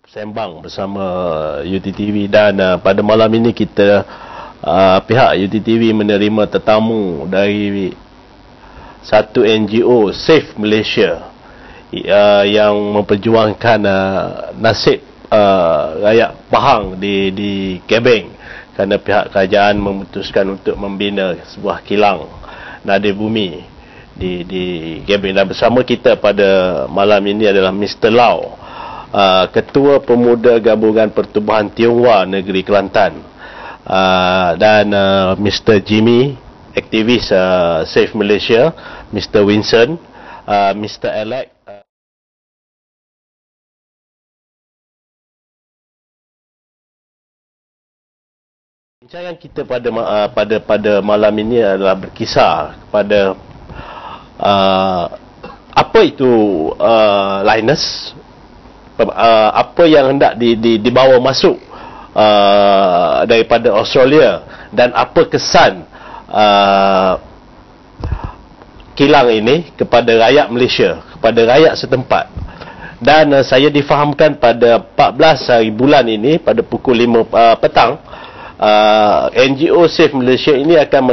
sembang bersama UTTV dan pada malam ini kita pihak UTTV menerima tetamu dari satu NGO Save Malaysia yang memperjuangkan nasib rakyat Pahang di Gebeng kerana pihak kerajaan memutuskan untuk membina sebuah kilang nadir bumi di Gebeng. Dan bersama kita pada malam ini adalah Mr. Lau, Ketua Pemuda Gabungan Pertubuhan Tionghoa Negeri Kelantan, dan Mr. Jimmy, aktivis Save Malaysia, Mr. Winston, Mr. Alex. Bincangan kita pada malam ini adalah berkisar kepada apa itu Linus, apa yang hendak dibawa masuk daripada Australia, dan apa kesan kilang ini kepada rakyat Malaysia, kepada rakyat setempat. Dan saya difahamkan pada 14 hari bulan ini pada pukul 5 petang, NGO Save Malaysia ini akan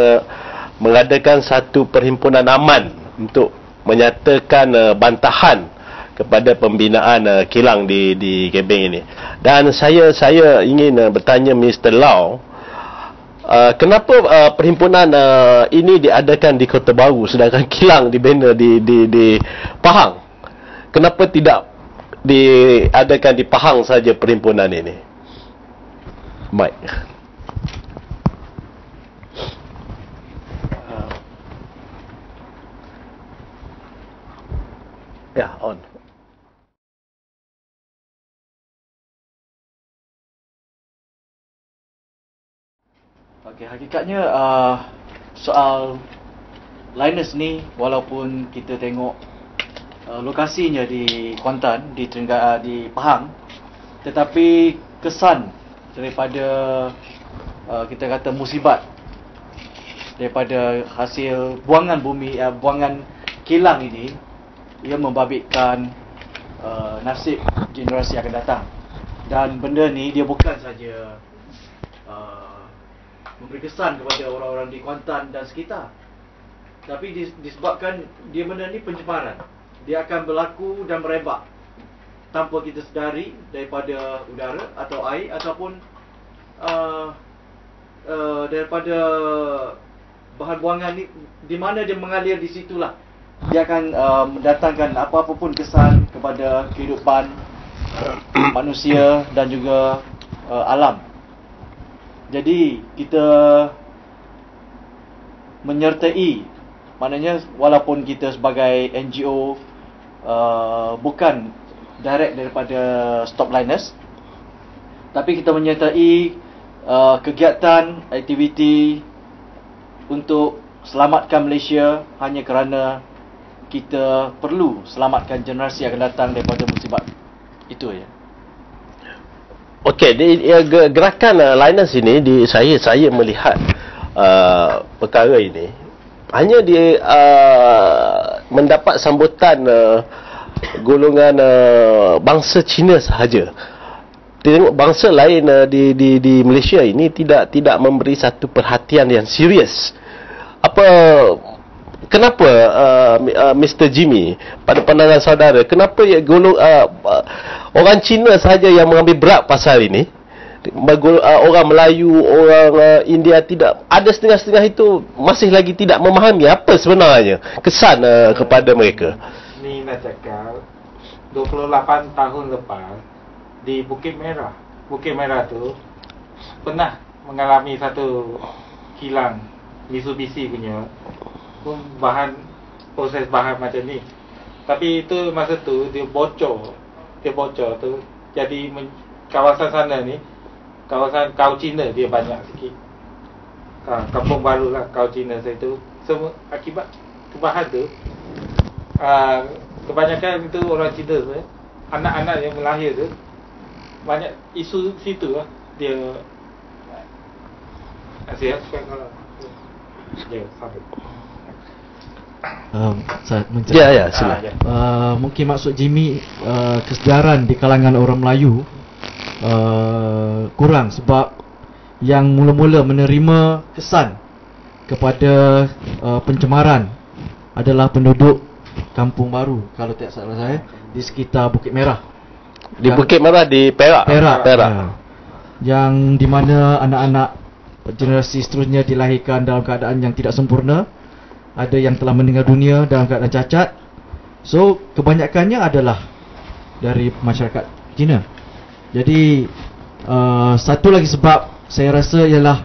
mengadakan satu perhimpunan aman untuk menyatakan bantahan kepada pembinaan kilang di Gebeng ini. Dan saya ingin bertanya Mr. Lau, kenapa perhimpunan ini diadakan di Kota Baru sedangkan kilang dibina di Pahang? Kenapa tidak diadakan di Pahang saja perhimpunan ini? Mike. Ya, on. Okey, hakikatnya soal Linus ni, walaupun kita tengok lokasinya di Kuantan, di Pahang, tetapi kesan daripada kita kata musibat daripada hasil buangan bumi, buangan kilang ini, ia membabitkan nasib generasi akan datang. Dan benda ni dia bukan saja memberi kesan kepada orang-orang di Kuantan dan sekitar, tapi disebabkan benda ni pencemaran, dia akan berlaku dan merebak tanpa kita sedari daripada udara atau air ataupun daripada bahan buangan ni, di mana dia mengalir di situlah dia akan mendatangkan apa-apa pun kesan kepada kehidupan manusia dan juga alam. Jadi kita menyertai, maknanya walaupun kita sebagai NGO bukan direct daripada Stop Linus, tapi kita menyertai kegiatan, aktiviti untuk selamatkan Malaysia hanya kerana kita perlu selamatkan generasi yang akan datang daripada musibat itu ya. Okey, gerakan Linus ini saya melihat perkara ini hanya dia mendapat sambutan golongan bangsa Cina sahaja. Tengok bangsa lain di Malaysia ini tidak memberi satu perhatian yang serius. Kenapa Mr. Jimmy, pada pandangan saudara, kenapa orang Cina sahaja yang mengambil berat pasal ini? Orang Melayu, orang India tidak, ada setengah-setengah itu masih lagi tidak memahami apa sebenarnya kesan kepada mereka. Ni nak cakap 28 tahun lepas di Bukit Merah. Bukit Merah tu pernah mengalami satu kilang Mitsubishi punya pun proses bahan macam ni. Tapi itu masa tu dia bocor tu jadi kawasan sana ni, kawasan Kau Cina dia banyak sikit. Kampung baru lah Kau Cina saya tu. Semua akibat kebahan tu kebanyakan itu orang Cina tu, anak-anak yang melahir tu banyak isu situ lah. Dia siap kalau dia sampai. Ya, sila. Mungkin maksud Jimmy kesedaran di kalangan orang Melayu kurang, sebab yang mula-mula menerima kesan kepada pencemaran adalah penduduk Kampung Baru, kalau tak salah saya, di sekitar Bukit Merah. Di Bukit Merah, di Perak. Perak. Yang di mana anak-anak generasi seterusnya dilahirkan dalam keadaan yang tidak sempurna. Ada yang telah meninggal dunia dalam keadaan cacat. So, kebanyakannya adalah dari masyarakat Cina. Jadi, satu lagi sebab saya rasa ialah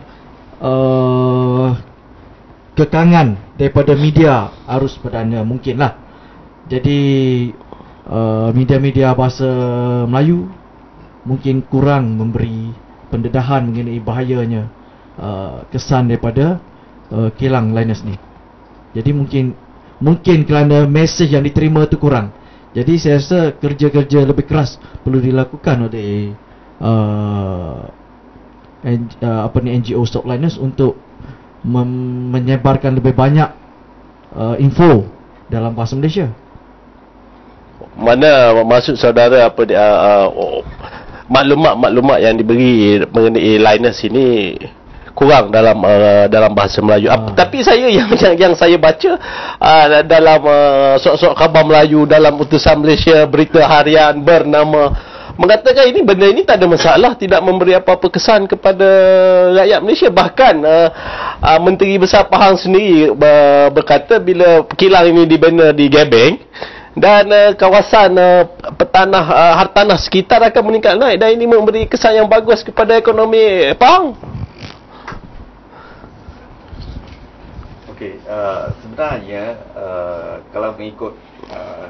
kekangan daripada media arus perdana mungkinlah. Jadi media-media bahasa Melayu mungkin kurang memberi pendedahan mengenai bahayanya kesan daripada kilang Linus ni. Jadi mungkin kerana mesej yang diterima tu kurang. Jadi saya rasa kerja-kerja lebih keras perlu dilakukan oleh NGO Stop Linus untuk menyebarkan lebih banyak info dalam bahasa Malaysia. Mana maksud saudara apa maklumat-maklumat yang diberi mengenai Linus ini kurang dalam bahasa Melayu. Tapi saya yang saya baca dalam surat-surat khabar Melayu dalam utusan Malaysia, berita harian bernama, mengatakan benda ini tak ada masalah, tidak memberi apa-apa kesan kepada rakyat Malaysia. Bahkan Menteri Besar Pahang sendiri berkata bila kilang ini dibina di Gebeng dan kawasan petanah hartanah sekitar akan meningkat naik, dan ini memberi kesan yang bagus kepada ekonomi Pahang. Okey, sebenarnya kalau mengikut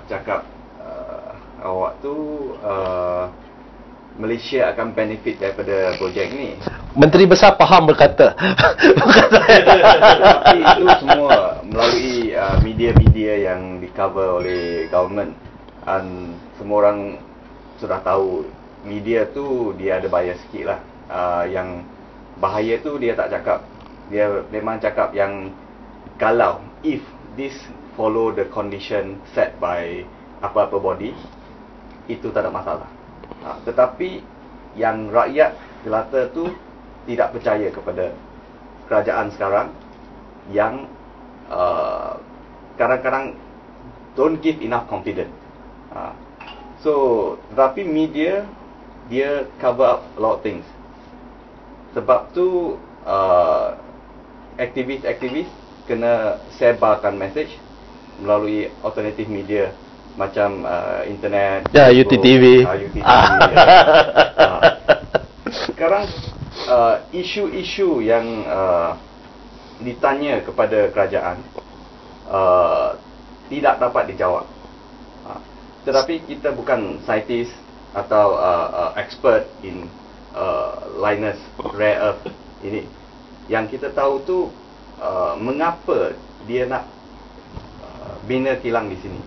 cakap awak tu, Malaysia akan benefit daripada projek ni. Menteri Besar Pahang berkata. Tapi itu semua melalui media-media yang di-cover oleh government. Dan semua orang sudah tahu media tu dia ada bias sikit lah. Yang bahaya tu dia tak cakap. Dia memang cakap yang kalau if this follow the condition set by apa-apa body, itu tak ada masalah. Tetapi yang rakyat jelata tu tidak percaya kepada kerajaan sekarang yang kadang-kadang don't give enough confidence. So, tetapi media dia cover up a lot of things. Sebab tu aktivis-aktivis kena sebarkan message melalui alternative media macam internet, UTTV. Sekarang isu-isu yang ditanya kepada kerajaan tidak dapat dijawab. Tetapi kita bukan scientist atau expert in Linus rare earth ini. Yang kita tahu tu mengapa dia nak bina kilang di sini,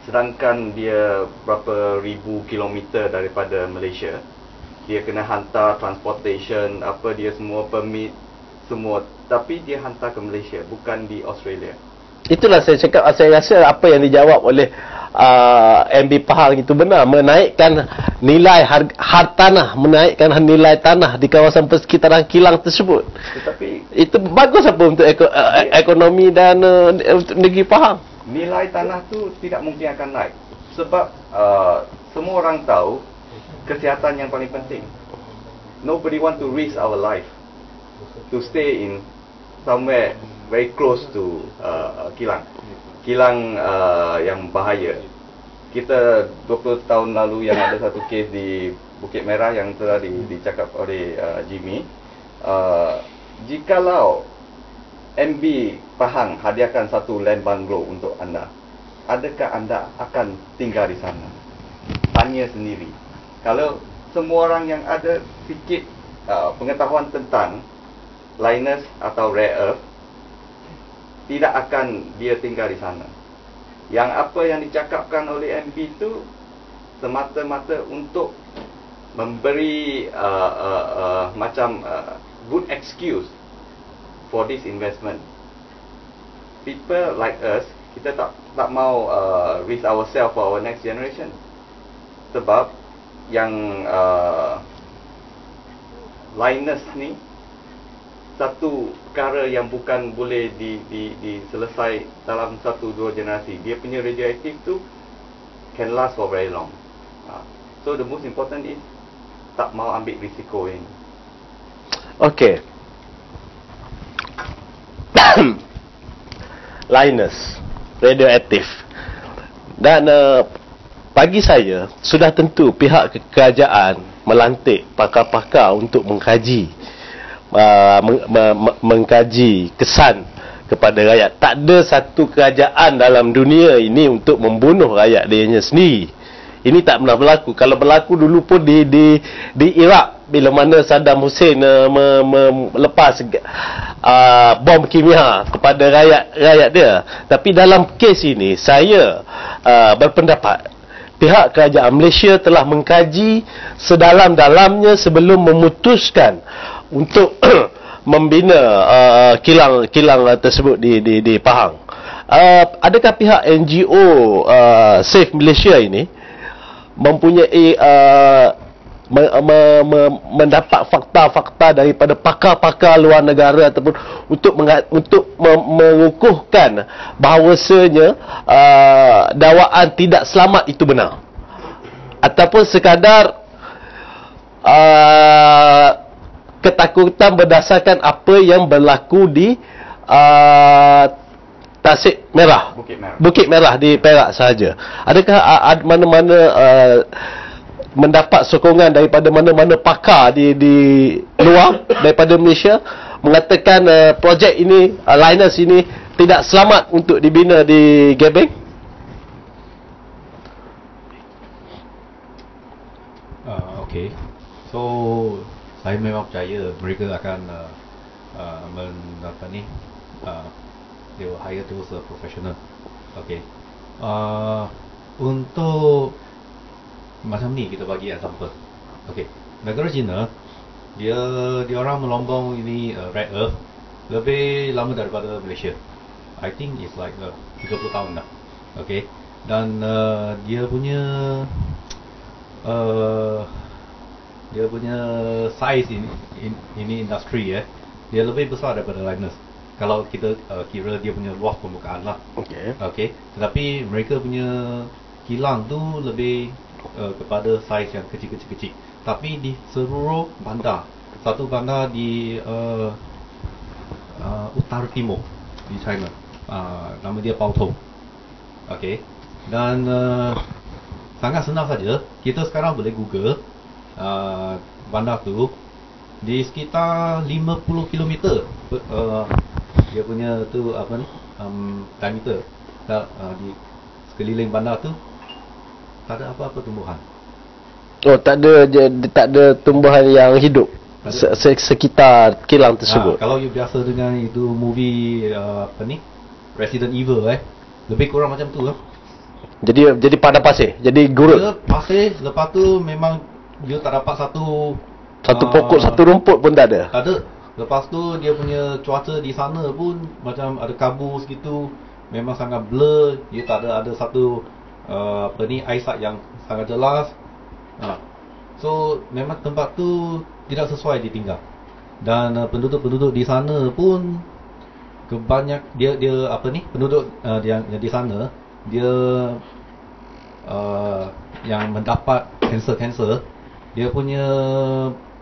sedangkan dia berapa ribu kilometer daripada Malaysia. Dia kena hantar transportation, apa dia semua permit semua, tapi dia hantar ke Malaysia, bukan di Australia. Itulah saya cakap, saya rasa apa yang dijawab oleh MB Pahang itu benar, menaikkan nilai hartanah, menaikkan nilai tanah di kawasan persekitaran kilang tersebut. Tetapi itu bagus apa untuk ekonomi dan untuk negeri Pahang. Nilai tanah tu tidak mungkin akan naik sebab semua orang tahu kesihatan yang paling penting. Nobody want to risk our life to stay in somewhere very close to kilang yang bahaya. Kita 20 tahun lalu yang ada satu kes di Bukit Merah yang telah dicakap oleh Jimmy. Jikalau MB Pahang hadiahkan satu land bungalow untuk anda, adakah anda akan tinggal di sana? Tanya sendiri. Kalau semua orang yang ada sikit pengetahuan tentang Linus atau rare earth, tidak akan dia tinggal di sana. Yang apa yang dicakapkan oleh MB itu semata-mata untuk memberi macam good excuse for this investment. People like us, kita tak mau risk ourselves for our next generation. Sebab yang Linus ni satu perkara yang bukan boleh diselesai dalam 1-2 generasi. Dia punya radioaktif tu can last for very long. So the most important is tak mau ambil risiko ini. Okey. Linus radioaktif. Dan bagi saya sudah tentu pihak kerajaan melantik pakar-pakar untuk mengkaji mengkaji kesan kepada rakyat. Tak ada satu kerajaan dalam dunia ini untuk membunuh rakyat dia sendiri. Ini tak pernah berlaku. Kalau berlaku dulu pun di Iraq, bila mana Saddam Hussein melepas bom kimia kepada rakyat dia. Tapi dalam kes ini saya berpendapat pihak kerajaan Malaysia telah mengkaji sedalam-dalamnya sebelum memutuskan untuk membina kilang tersebut di Pahang. Adakah pihak NGO Save Malaysia ini mempunyai mendapat fakta-fakta daripada pakar-pakar luar negara ataupun untuk mengukuhkan bahawasanya dakwaan tidak selamat itu benar, ataupun sekadar ketakutan berdasarkan apa yang berlaku di Tasik Merah, Bukit Merah di Perak sahaja? Adakah mana-mana mendapat sokongan daripada mana-mana pakar di luar daripada Malaysia mengatakan projek ini, Linus ini tidak selamat untuk dibina di Gebeng? Okay. So saya memang percaya mereka akan they will hire those professional. Okay. Untuk macam ni kita bagi example. Okay. Negara China dia orang melombong ini rare earth lebih lama daripada Malaysia. I think it's like 30 tahun dah. Okay. Dan dia punya size ini industri dia lebih besar daripada Linus. Kalau kita kira dia punya luas permukaan lah. Okay. Tetapi mereka punya kilang tu lebih kepada saiz yang kecil-kecil. Tapi di seluruh bandar, satu bandar di utara timur di China, nama dia Baotou. Okay. Dan sangat senang saja. Kita sekarang boleh Google bandar tu di sekitar 50 km dia punya tu apa ni diameter di sekeliling bandar tu tak ada apa-apa tumbuhan. Oh, tak ada tumbuhan yang hidup sekitar kilang tersebut. Kalau you biasa dengan itu movie apa ni Resident Evil lebih kurang macam tu lah. Jadi padang pasir, jadi gurut. Pasir, lepas tu memang dia tak dapat satu pokok, satu rumput pun tak ada. Tak ada. Lepas tu dia punya cuaca di sana pun macam ada kabut gitu, memang sangat blur. Dia tak ada satu eyesight yang sangat jelas. So memang tempat tu tidak sesuai ditinggal. Dan penduduk-penduduk di sana pun kebanyak dia penduduk yang di sana dia yang mendapat kanser, dia punya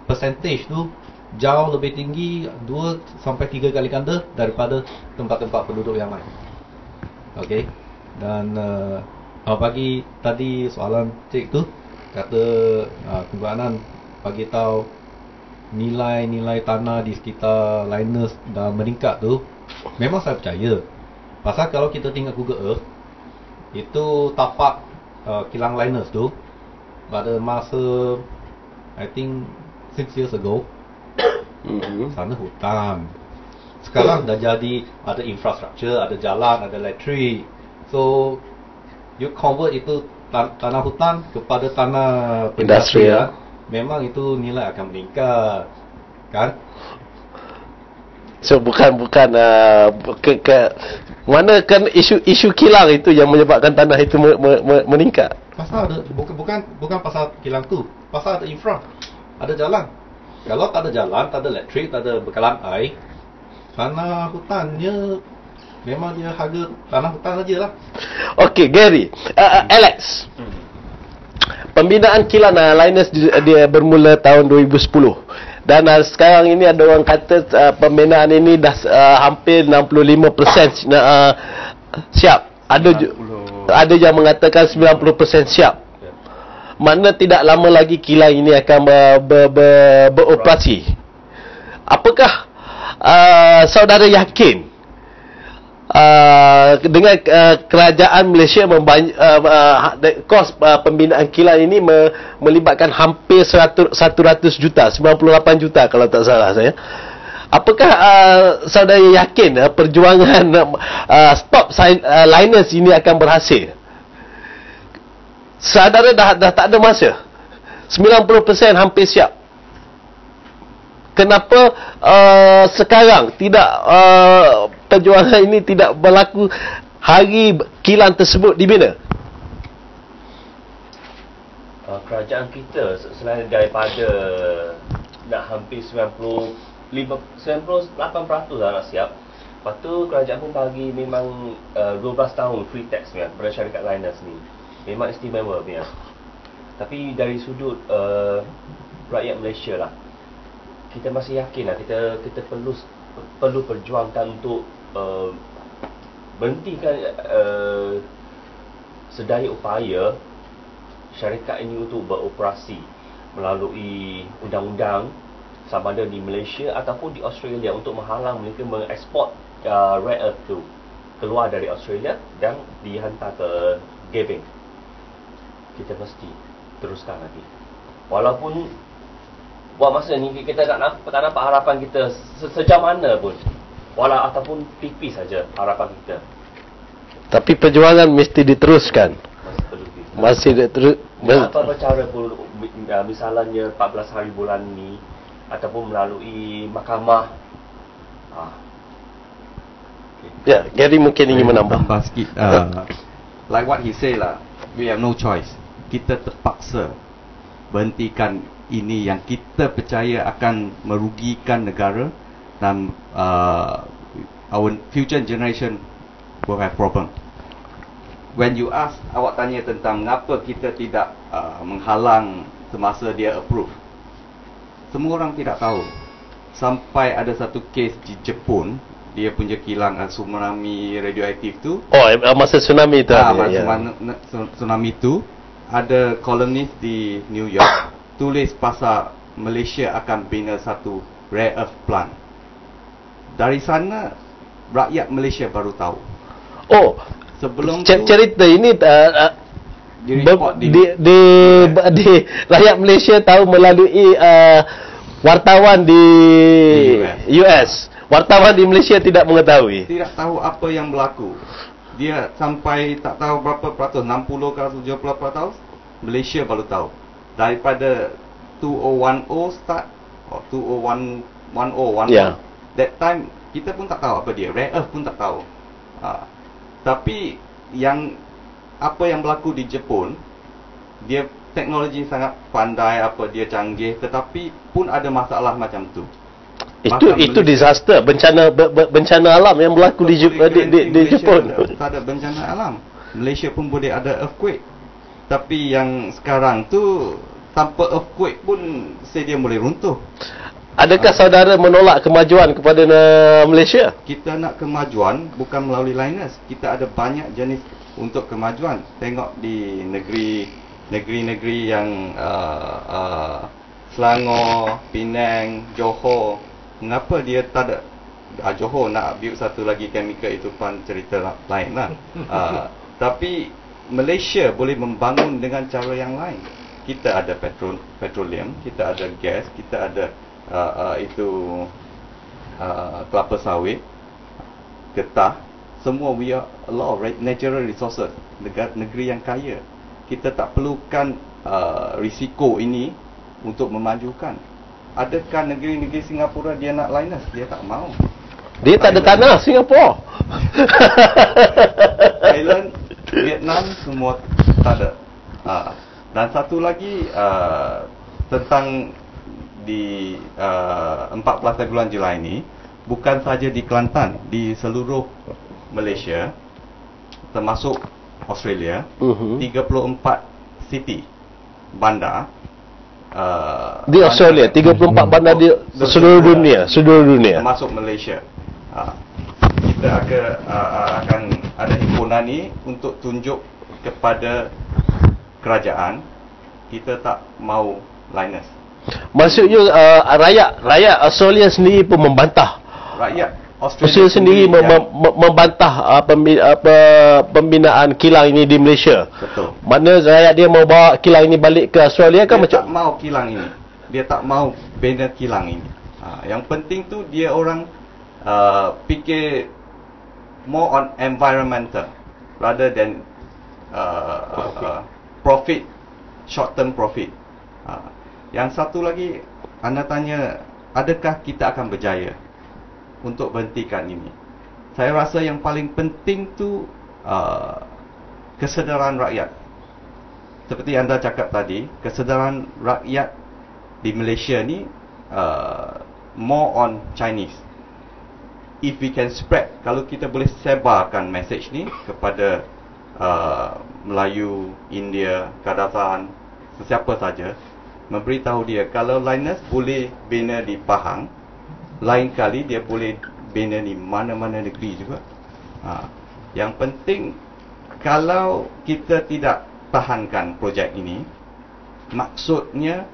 percentage tu jauh lebih tinggi 2 sampai 3 kali ganda daripada tempat-tempat penduduk yang lain. Okey. Dan bagi tadi soalan cik tu kata Kebanan bagi tahu nilai tanah di sekitar Linus dah meningkat tu, memang saya percaya. Pasal kalau kita tengok Google Earth, itu tapak kilang Linus tu pada masa I think 6 years ago, sana hutan. Sekarang dah jadi ada infrastruktur, ada jalan, ada elektrik. So you convert itu tanah hutan kepada tanah industrial, memang itu nilai akan meningkat, kan? So bukan mana kan isu kilang itu yang menyebabkan tanah itu meningkat. Pasal ada bukan pasal kilang tu, pasal ada infra, ada jalan. Kalau tak ada jalan, tak ada elektrik, tak ada bekalan air, tanah hutannya memang dia harga tanah hutan saja lah. Okey, Gary, Alex. Pembinaan kilang Linus dia bermula tahun 2010. Dan sekarang ini ada orang kata pembinaan ini dah hampir 65% siap. Ada yang mengatakan 90% siap. Makna tidak lama lagi kilang ini akan beroperasi. Apakah saudara yakin dengan kerajaan Malaysia kos pembinaan kilang ini melibatkan hampir 100 juta, 98 juta kalau tak salah saya. Apakah saudara yakin perjuangan stop Linus ini akan berhasil? Saudara dah tak ada masa. 90% hampir siap. Kenapa sekarang tidak perjuangan ini tidak berlaku hari kilang tersebut dibina? Kerajaan kita selain daripada nak hampir 98% dah nak siap. Lepas tu kerajaan pun bagi memang 12 tahun free tax pada syarikat Linus ni. Memang istimewa punya. Tapi dari sudut rakyat Malaysia lah, kita masih yakin lah kita perlu perjuangkan untuk berhentikan sedaya upaya syarikat ini untuk beroperasi melalui undang-undang sama ada di Malaysia ataupun di Australia untuk menghalang mereka mengeksport rare earth tu keluar dari Australia dan dihantar ke Gebeng. Kita mesti teruskan lagi. Walaupun buat masa ni kita tak nampak harapan kita sejauh mana pun. Ataupun tipis saja harapan kita. Tapi perjuangan mesti diteruskan. Masih diterus. Apa cara pun misalnya 14 hari bulan ni ataupun melalui mahkamah. Ya, Gary mungkin ingin menambah. Tambah sikit. Like what he say lah, we have no choice. Kita terpaksa berhentikan ini yang kita percaya akan merugikan negara dan our future generation will have problem. When you ask, awak tanya tentang mengapa kita tidak menghalang semasa dia approve. Semua orang tidak tahu. Sampai ada satu kes di Jepun, dia punya kilang tsunami radioaktif tu. Masa tsunami tu. Tsunami tu ada kolomnis di New York tulis pasal Malaysia akan bina satu rare earth plant. Dari sana rakyat Malaysia baru tahu. Sebelum cerita ini di rakyat Malaysia tahu melalui wartawan di US. Wartawan di Malaysia tidak mengetahui. Tidak tahu apa yang berlaku. Dia sampai tak tahu berapa peratus, 60 ke 70 peratus, Malaysia baru tahu. Daripada 2010 start, 2010, Yeah. That time kita pun tak tahu apa dia, rare earth pun tak tahu. Tapi apa yang berlaku di Jepun, dia teknologi sangat pandai, dia canggih, tetapi pun ada masalah macam tu. Itu disaster, bencana alam yang berlaku di Jepun. Tak ada bencana alam. Malaysia pun boleh ada earthquake. Tapi yang sekarang tu tanpa earthquake pun stadium boleh runtuh. Adakah saudara menolak kemajuan kepada Malaysia? Kita nak kemajuan bukan melalui Linus. Kita ada banyak jenis untuk kemajuan. Tengok di negeri-negeri yang Selangor, Penang, Johor. Mengapa dia tak ada Johor nak build satu lagi chemical, itu pun cerita lain lah. Tapi Malaysia boleh membangun dengan cara yang lain. Kita ada petroleum, kita ada gas, kita ada kelapa sawit, getah. Semua we are a lot of natural resources. Negeri yang kaya. Kita tak perlukan risiko ini untuk memajukan. Adakah negeri-negeri Singapura dia nak Linus? Dia tak mau. Dia tak ada tanah Singapura. Thailand, Vietnam semua tak ada. Dan satu lagi tentang di 14 bulan Julai ini, bukan saja di Kelantan, di seluruh Malaysia termasuk Australia, 34 city bandar di Australia, 34 bandar di seluruh dunia, termasuk Malaysia. Kita akan ada himpunan ni untuk tunjuk kepada kerajaan kita tak mau liners. Maksudnya rakyat Australia sendiri pun membantah. Rakyat Australia sendiri membantah pembinaan kilang ini di Malaysia. Betul. Mana rakyat dia mau bawa kilang ini balik ke Australia kan dia macam? Tak mau kilang ini. Dia tak mau bina kilang ini. Yang penting tu dia orang fikir more on environmental rather than profit, short term profit. Yang satu lagi, anda tanya, adakah kita akan berjaya untuk berhentikan ini? Saya rasa yang paling penting tu kesedaran rakyat. Seperti anda cakap tadi, kesedaran rakyat di Malaysia ni more on Chinese. If we can spread, kalau kita boleh sebarkan message ni kepada Melayu, India, Kadazan, sesiapa saja, memberitahu dia kalau liners boleh bina di Pahang, lain kali dia boleh bina di mana-mana negeri juga. Yang penting, kalau kita tidak tahankan projek ini, maksudnya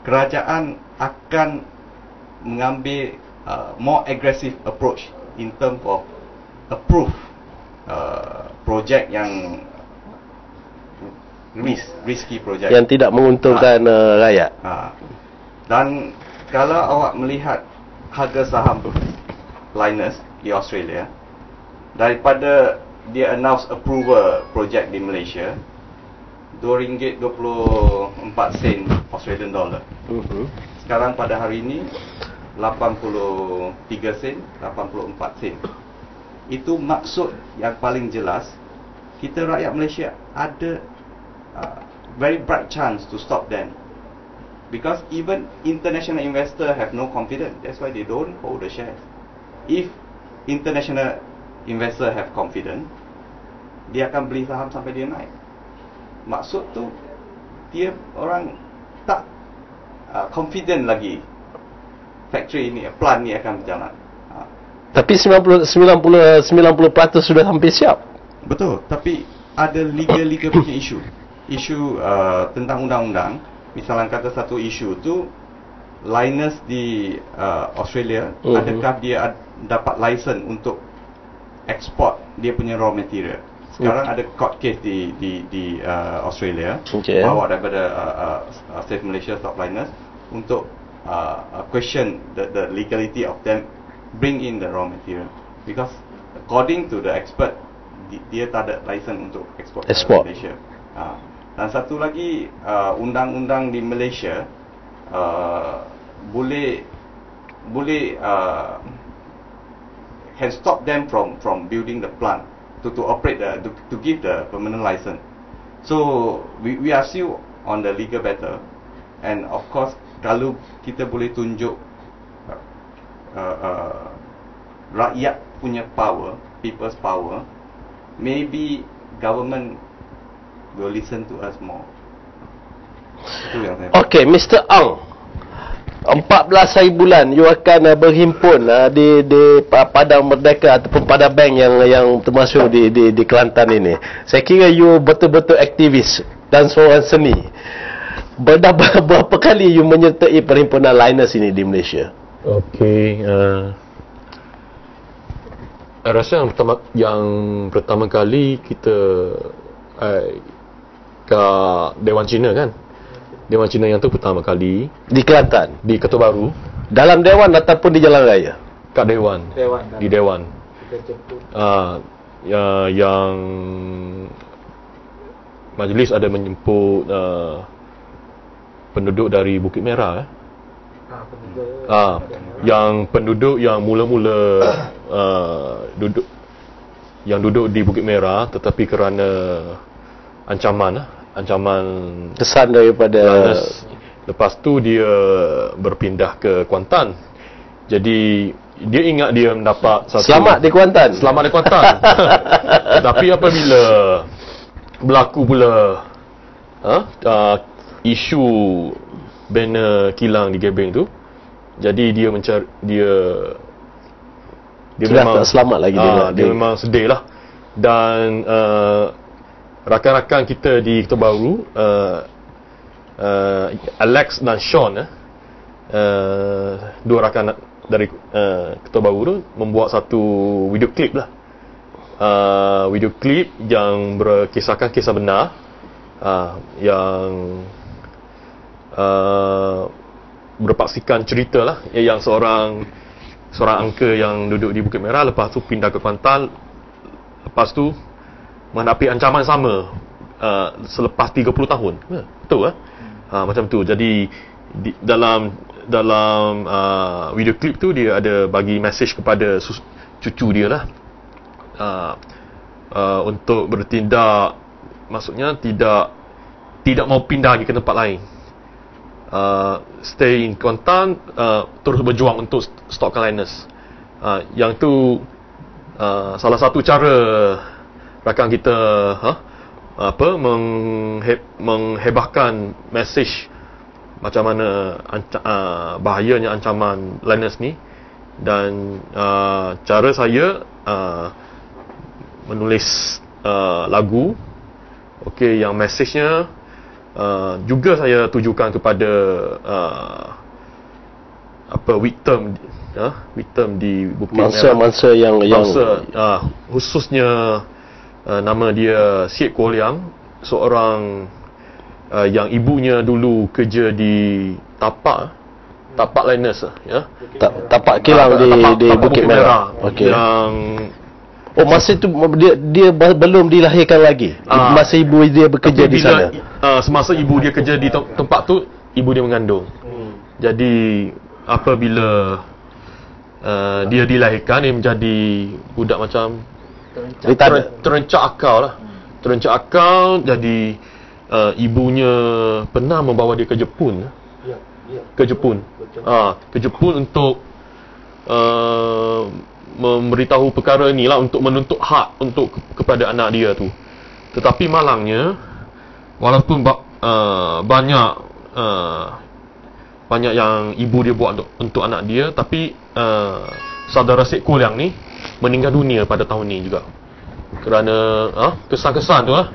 kerajaan akan mengambil more aggressive approach in terms of approve projek yang risky projek yang tidak menguntungkan rakyat. Dan kalau awak melihat harga saham liners di Australia, daripada dia announce approval projek di Malaysia, RM2.24 Australian dollar. Sekarang pada hari ini 83 sen, 84 sen. Itu maksud yang paling jelas, kita rakyat Malaysia ada very bright chance to stop them. Because even international investor have no confidence. That's why they don't hold the shares. If international investor have confidence, dia akan beli saham sampai dia naik. Maksud tu, dia orang tak confident lagi factory ni, plant ni akan berjalan. Tapi 90% sudah hampir siap. Betul, tapi ada legal punya isu tentang undang-undang. Misalnya kata satu isu tu, liners di Australia, adakah dia dapat license untuk ekspor dia punya raw material. Sekarang ada court case di Australia, bawa daripada State Malaysia Stop Liners untuk question the legality of them bring in the raw material, because according to the expert, dia tak ada license untuk ekspor ke Malaysia. Dan satu lagi, undang-undang di Malaysia boleh can stop them from building the plant to operate to give the permanent license. So we are still on the legal battle, and of course kalau kita boleh tunjuk rakyat punya power, people's power, maybe government will listen to us more. Itu yang saya. Okay, Mr. Ang, 14 hari bulan you akan berhimpun di Padang Merdeka ataupun Padang Bank yang termasuk di Kelantan ini. Saya kira you betul-betul aktivis dan seorang seni. Berapa kali you menyertai perhimpunan liners ini di Malaysia? Okey, saya rasa yang pertama kali kita ke Dewan Cina kan. Dewan Cina yang tu pertama kali di Kelantan, di Ketua Baru. Dalam Dewan ataupun di Jalan Raya? Kat Dewan. Di Dewan. Kita jemput. Yang majlis ada menjemput penduduk dari Bukit Merah. Yang penduduk yang mula-mula duduk di Bukit Merah, tetapi kerana ancaman kesan daripada Lepas tu dia berpindah ke Kuantan. Jadi dia ingat dia mendapat satu Selamat di Kuantan. Selamat di Kuantan. Tapi apabila berlaku pula isu banner kilang di Gebeng tu, jadi dia mencari dia Sudah tak selamat lagi dia memang sedih lah. Dan rakan-rakan kita di Kota Baru, Alex dan Sean, dua rakan dari Kota Baru tu membuat satu video klip lah. Video klip yang berkisahkan kisah benar, yang berpaksikan cerita lah, yang seorang angka yang duduk di Bukit Merah, lepas tu pindah ke Kuantan, lepas tu menghadapi ancaman sama selepas 30 tahun. Betul macam tu. Jadi dalam video klip tu dia ada bagi mesej kepada cucu dia lah, untuk bertindak, maksudnya tidak mau pindah lagi ke tempat lain, stay in Kuantan, terus berjuang untuk stopkan Linus. Yang tu salah satu cara rakan kita menghebahkan mesej macam mana bahayanya ancaman Linus ni. Dan cara saya menulis lagu, okey, yang mesejnya juga saya tujukan kepada victim di Bukit Merah, mangsa yang khususnya nama dia Syed Koh Liang, seorang yang ibunya dulu kerja di tapak Linus, tapak kilang di Bukit Merah. Okey. Yang masa itu dia belum dilahirkan lagi. Masa ibu dia bekerja di sana. Semasa ibu dia kerja di tempat tu, ibu dia mengandung. Jadi apabila dia dilahirkan, dia menjadi budak macam terencak akal lah. Terencak akal. Jadi ibunya pernah membawa dia ke Jepun. Ke Jepun untuk memberitahu perkara ni lah, untuk menuntut hak untuk kepada anak dia tu. Tetapi malangnya, walaupun banyak yang ibu dia buat untuk anak dia, tapi saudara Syed Koh Liang ni meninggal dunia pada tahun ni juga, kerana kesan-kesan tu lah,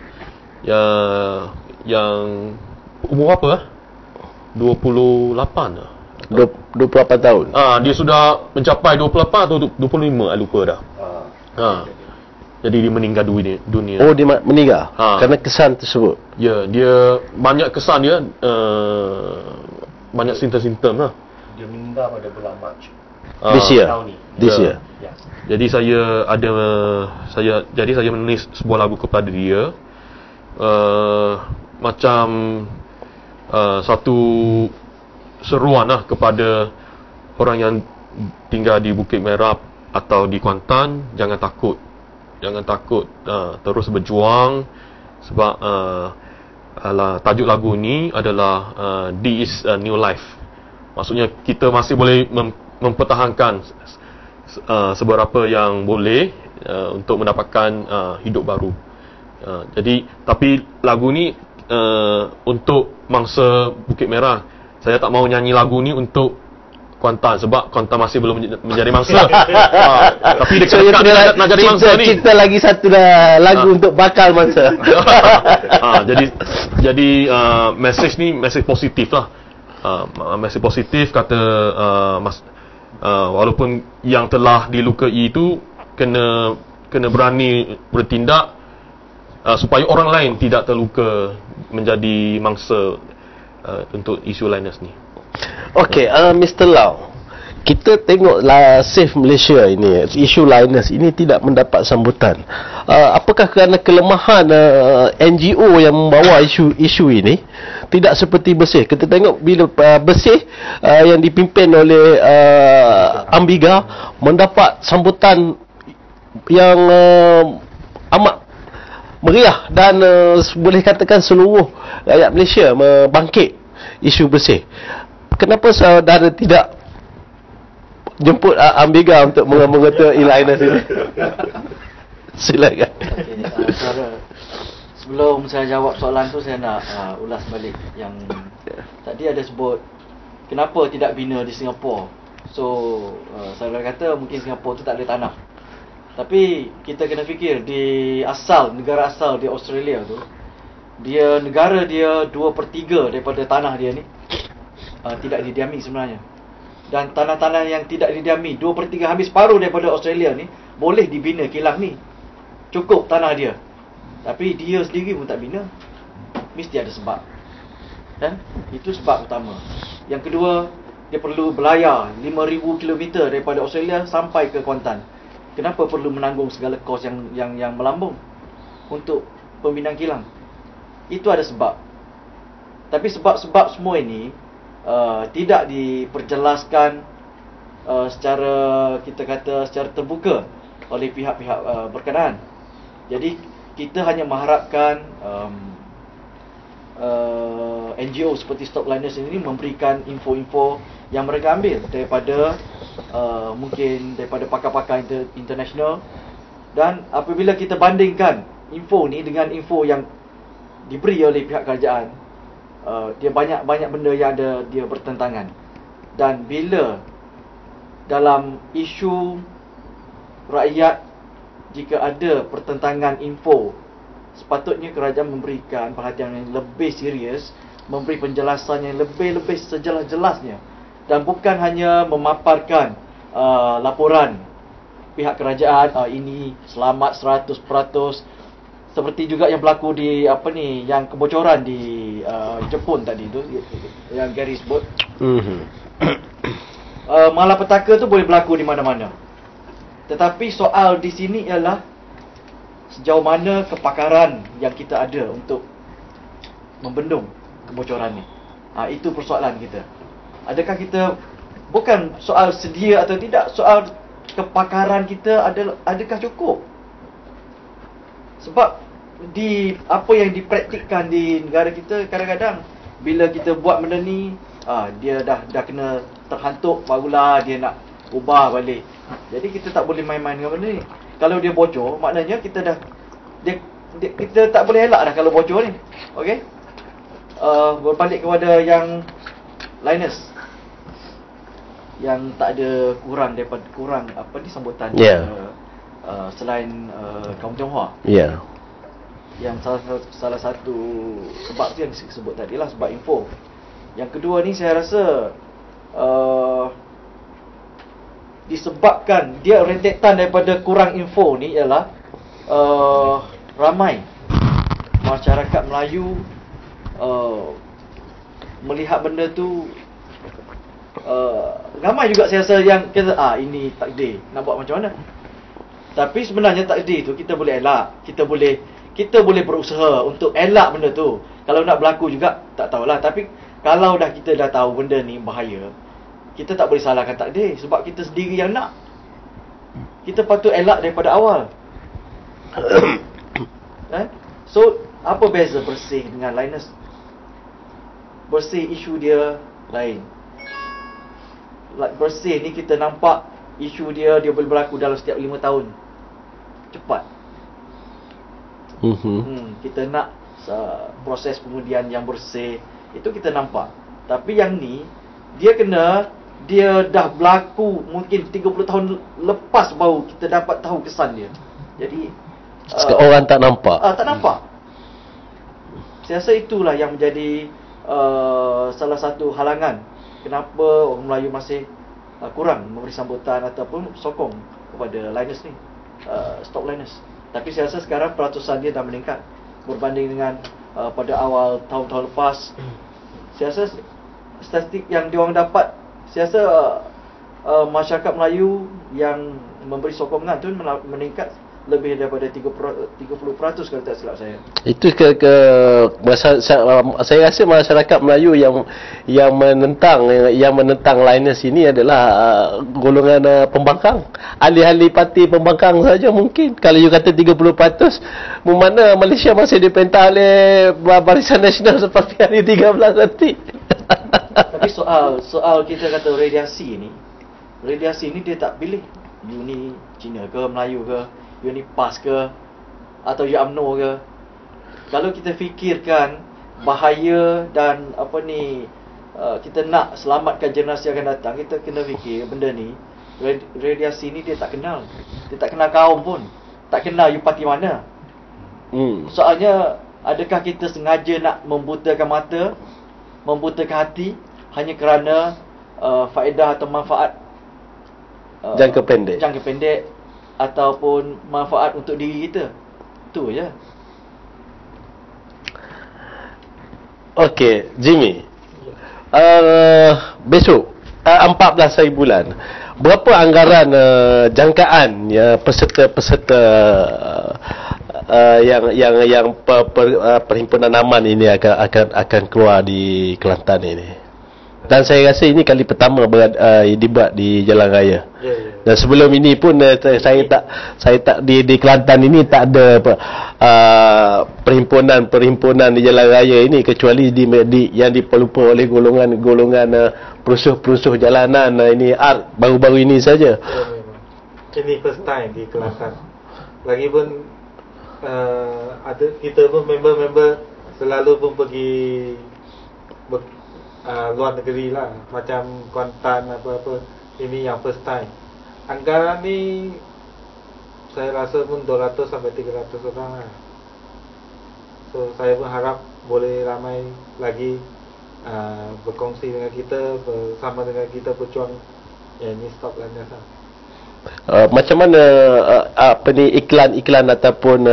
yang umur apa 28 lah. 28 tahun. Dia sudah mencapai 28 atau 25, saya lupa dah. Jadi dia meninggal dunia. Oh, dia meninggal kerana kesan tersebut. Ya, dia banyak kesan dia, banyak simptom-simptom lah. Dia meninggal pada bulan Mac. This year. This year. Ya. Jadi saya menulis sebuah lagu kepada dia, macam satu seruan lah kepada orang yang tinggal di Bukit Merah atau di Kuantan. Jangan takut, terus berjuang. Sebab tajuk lagu ni adalah This is a New Life. Maksudnya kita masih boleh mempertahankan seberapa yang boleh untuk mendapatkan hidup baru. Jadi tapi lagu ni untuk mangsa Bukit Merah. Saya tak mau nyanyi lagu ni untuk Kuantan, sebab Kuantan masih belum menjadi mangsa. Tapi dekat nak jadi mangsa ni. Kita lagi satu dah lagu untuk bakal mangsa. Jadi mesej ni mesej positif lah. Mesej positif kata walaupun yang telah dilukai itu kena berani bertindak, supaya orang lain tidak terluka menjadi mangsa untuk isu Linus ni. Okey, Mr. Lau, kita tengoklah Save Malaysia ini, isu Linus ini tidak mendapat sambutan. Apakah kerana kelemahan NGO yang membawa isu ini? Tidak seperti Bersih. Kita tengok bila Bersih yang dipimpin oleh Ambiga mendapat sambutan yang amat meriah, dan boleh katakan seluruh rakyat Malaysia bangkit isu bersih. Kenapa saudara tidak jemput Amiga untuk mengetua e-liners ini? Silakan. Sebelum saya jawab soalan tu, saya nak ulas balik yang tadi ada sebut kenapa tidak bina di Singapura. So saya kata mungkin Singapura tu tak ada tanah. Tapi kita kena fikir di negara asal di Australia tu, negara dia 2/3 daripada tanah dia ni tidak didiami sebenarnya. Dan tanah-tanah yang tidak didiami 2/3, hampir separuh daripada Australia ni boleh dibina kilang ni. Cukup tanah dia. Tapi dia sendiri pun tak bina. Mesti ada sebab. Kan? Itu sebab utama. Yang kedua, dia perlu berlayar 5,000 km daripada Australia sampai ke Kuantan. Kenapa perlu menanggung segala kos yang melambung untuk pembinaan kilang? Itu ada sebab. Tapi sebab-sebab semua ini tidak diperjelaskan secara, kita kata, secara terbuka oleh pihak-pihak berkenaan. Jadi kita hanya mengharapkan NGO seperti Stopliners ini memberikan info-info yang mereka ambil daripada mungkin daripada pakar-pakar international. Dan apabila kita bandingkan info ni dengan info yang diberi oleh pihak kerajaan, dia banyak benda yang dia bertentangan. Dan bila dalam isu rakyat, jika ada pertentangan info, sepatutnya kerajaan memberikan perhatian yang lebih serius, memberi penjelasan yang lebih sejelas-jelasnya, dan bukan hanya memaparkan laporan pihak kerajaan ini selamat 100%, seperti juga yang berlaku di yang kebocoran di Jepun tadi tu, yang Gary sebut. Malapetaka tu boleh berlaku di mana-mana. Tetapi soal di sini ialah sejauh mana kepakaran yang kita ada untuk membendung kebocoran ni. Itu persoalan kita. Adakah kita, bukan soal sedia atau tidak, soal kepakaran kita adakah cukup? Sebab di apa yang dipraktikkan di negara kita, kadang-kadang bila kita buat benda ni, dia dah kena terhantuk, barulah dia nak ubah balik. Jadi kita tak boleh main-main dengan benda ni. Kalau dia bocor, maknanya kita kita tak boleh elak dah kalau bocor ni. Okey? Berbalik kepada yang Linus, yang tak ada kurang sambutan. Selain kaum Tionghoa. Yang salah satu sebab tu yang disebut tadi lah, sebab info. Yang kedua ni saya rasa disebabkan dia rentetan daripada kurang info ni ialah ramai masyarakat Melayu melihat benda tu, ramai juga saya rasa yang kata ini takdir, nak buat macam mana. Tapi sebenarnya takdir tu kita boleh elak, kita boleh berusaha untuk elak benda tu. Kalau nak berlaku juga tak tahulah. Tapi kalau kita dah tahu benda ni bahaya, kita tak boleh salahkan takdir, sebab kita sendiri yang nak. Kita patut elak daripada awal. So, apa beza bersih dengan Linus? Bersih isu dia lain. Bersih ni kita nampak isu dia boleh berlaku dalam setiap 5 tahun. Cepat. Kita nak proses pengudian yang bersih, itu kita nampak. Tapi yang ni, dia dah berlaku mungkin 30 tahun lepas baru kita dapat tahu kesan dia. Jadi orang tak nampak. Tak nampak. Saya rasa itulah yang menjadi salah satu halangan kenapa orang Melayu masih kurang memberi sambutan ataupun sokong kepada Linus ni, Stop Linus. Tapi saya rasa sekarang peratusan dia dah meningkat berbanding dengan pada awal tahun-tahun lepas. Saya rasa statistik yang diorang dapat, saya rasa masyarakat Melayu yang memberi sokongan tu meningkat lebih daripada 30% kalau tak silap saya. Itu saya rasa masyarakat Melayu yang menentang Linus ini adalah golongan pembangkang, ahli-ahli parti pembangkang saja mungkin. Kalau you kata 30%, mana Malaysia masih diperintah oleh Barisan Nasional seperti hari 13 nanti. Tapi soal kita kata radiasi ni dia tak pilih you ni Cina ke, Melayu ke, you ni PAS ke, atau you UMNO ke. Kalau kita fikirkan bahaya dan kita nak selamatkan generasi akan datang, kita kena fikir benda ni, radiasi ni dia tak kenal kaum pun, tak kenal you parti mana. Soalnya adakah kita sengaja nak membutakan mata, membutakan hati hanya kerana faedah atau manfaat jangka pendek ataupun manfaat untuk diri kita? Tu je. Okey, Jimmy. Besok 14 hari bulan, berapa anggaran jangkaan peserta-peserta yang perhimpunan aman ini akan keluar di Kelantan ini? Dan saya rasa ini kali pertama dibuat di Jalan Raya. Dan sebelum ini pun saya tak di Kelantan ini tak ada perhimpunan di Jalan Raya ini, kecuali yang dipelupur oleh golongan perusuh jalanan ini art baru-baru ini saja. Ini first time di Kelantan. Lagipun ada kita pun member selalu pun pergi luar negeri lah, macam Kuantan apa-apa. Ini yang first time. Anggaran ni saya rasa pun 200 sampai 300 orang lah. So saya pun harap boleh ramai lagi berkongsi dengan kita, bersama dengan kita berjuang ini stop landas lah. Macam mana iklan-iklan ataupun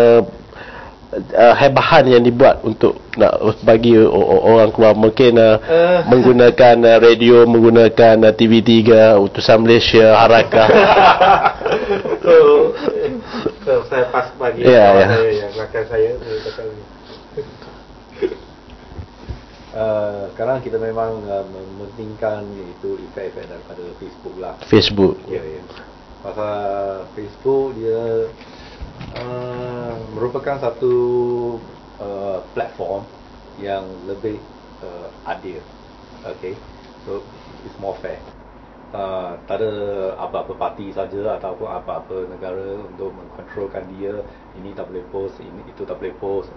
bahan yang dibuat untuk nak bagi orang keluar, mungkin menggunakan radio, menggunakan TV3, Utusan Malaysia, Harakah. so saya pas bagi saya yang belakang saya sekarang kita memang mementingkan itu efek-efek daripada Facebook lah. Facebook. Ya. Pasal Facebook dia merupakan satu platform yang lebih adil. Okay, so it's more fair. Tak ada apa-apa parti saja ataupun apa-apa negara untuk mengkontrolkan dia. Ini tak boleh post, ini itu tak boleh post.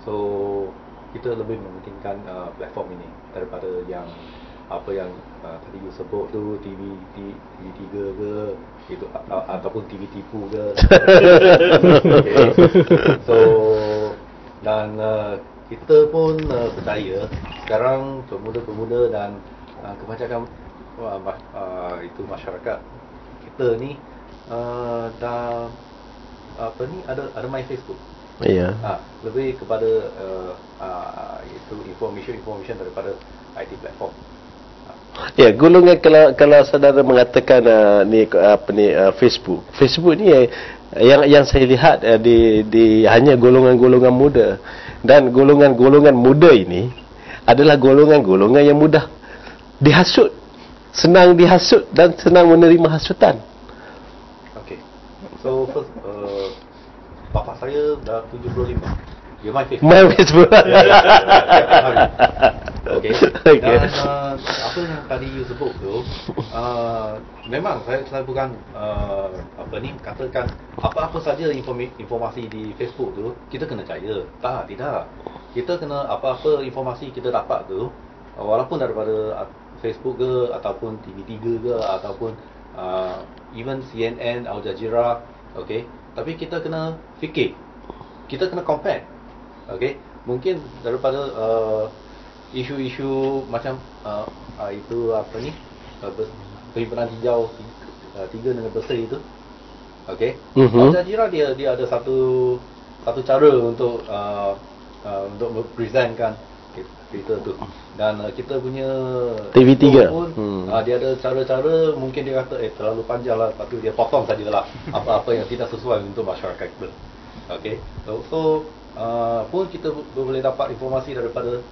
So kita lebih mementingkan platform ini daripada yang apa yang tadi you sebut tu, TV3 ke itu ataupun TV tipu ke. Okay. So dan kita pun percaya sekarang pemuda-pemuda dan kebanyakan itu masyarakat kita ni dah ada main Facebook. Ya. Lebih kepada itu information daripada IT platform. Ya, golongan kalau saudara mengatakan Facebook ni yang saya lihat di hanya golongan-golongan muda, dan golongan-golongan muda ini adalah golongan-golongan yang mudah dihasut, senang dihasut dan senang menerima hasutan. Okay. So first, bapa saya dah 75. Dia main Facebook. Main Facebook. Okay. Dan apa yang tadi you sebut tu, memang saya bukan katakan apa-apa saja informasi di Facebook tu kita kena percaya. Tidak. Kita kena apa-apa informasi kita dapat tu, walaupun daripada Facebook ke ataupun TV3 ke ataupun even CNN, Al Jazeera, okay. Tapi kita kena fikir, kita kena compare. Okay, mungkin daripada isu-isu macam itu perhimpunan hijau 3 negara besar itu. Okay. Al Jazeera dia ada satu cara untuk presentkan berita tu, dan kita punya TV3 pun, dia ada cara-cara, mungkin dia kata terlalu panjang lah, lepas tu dia potong sajalah apa-apa yang tidak sesuai untuk masyarakat kita. Okay. So pun kita boleh dapat informasi daripada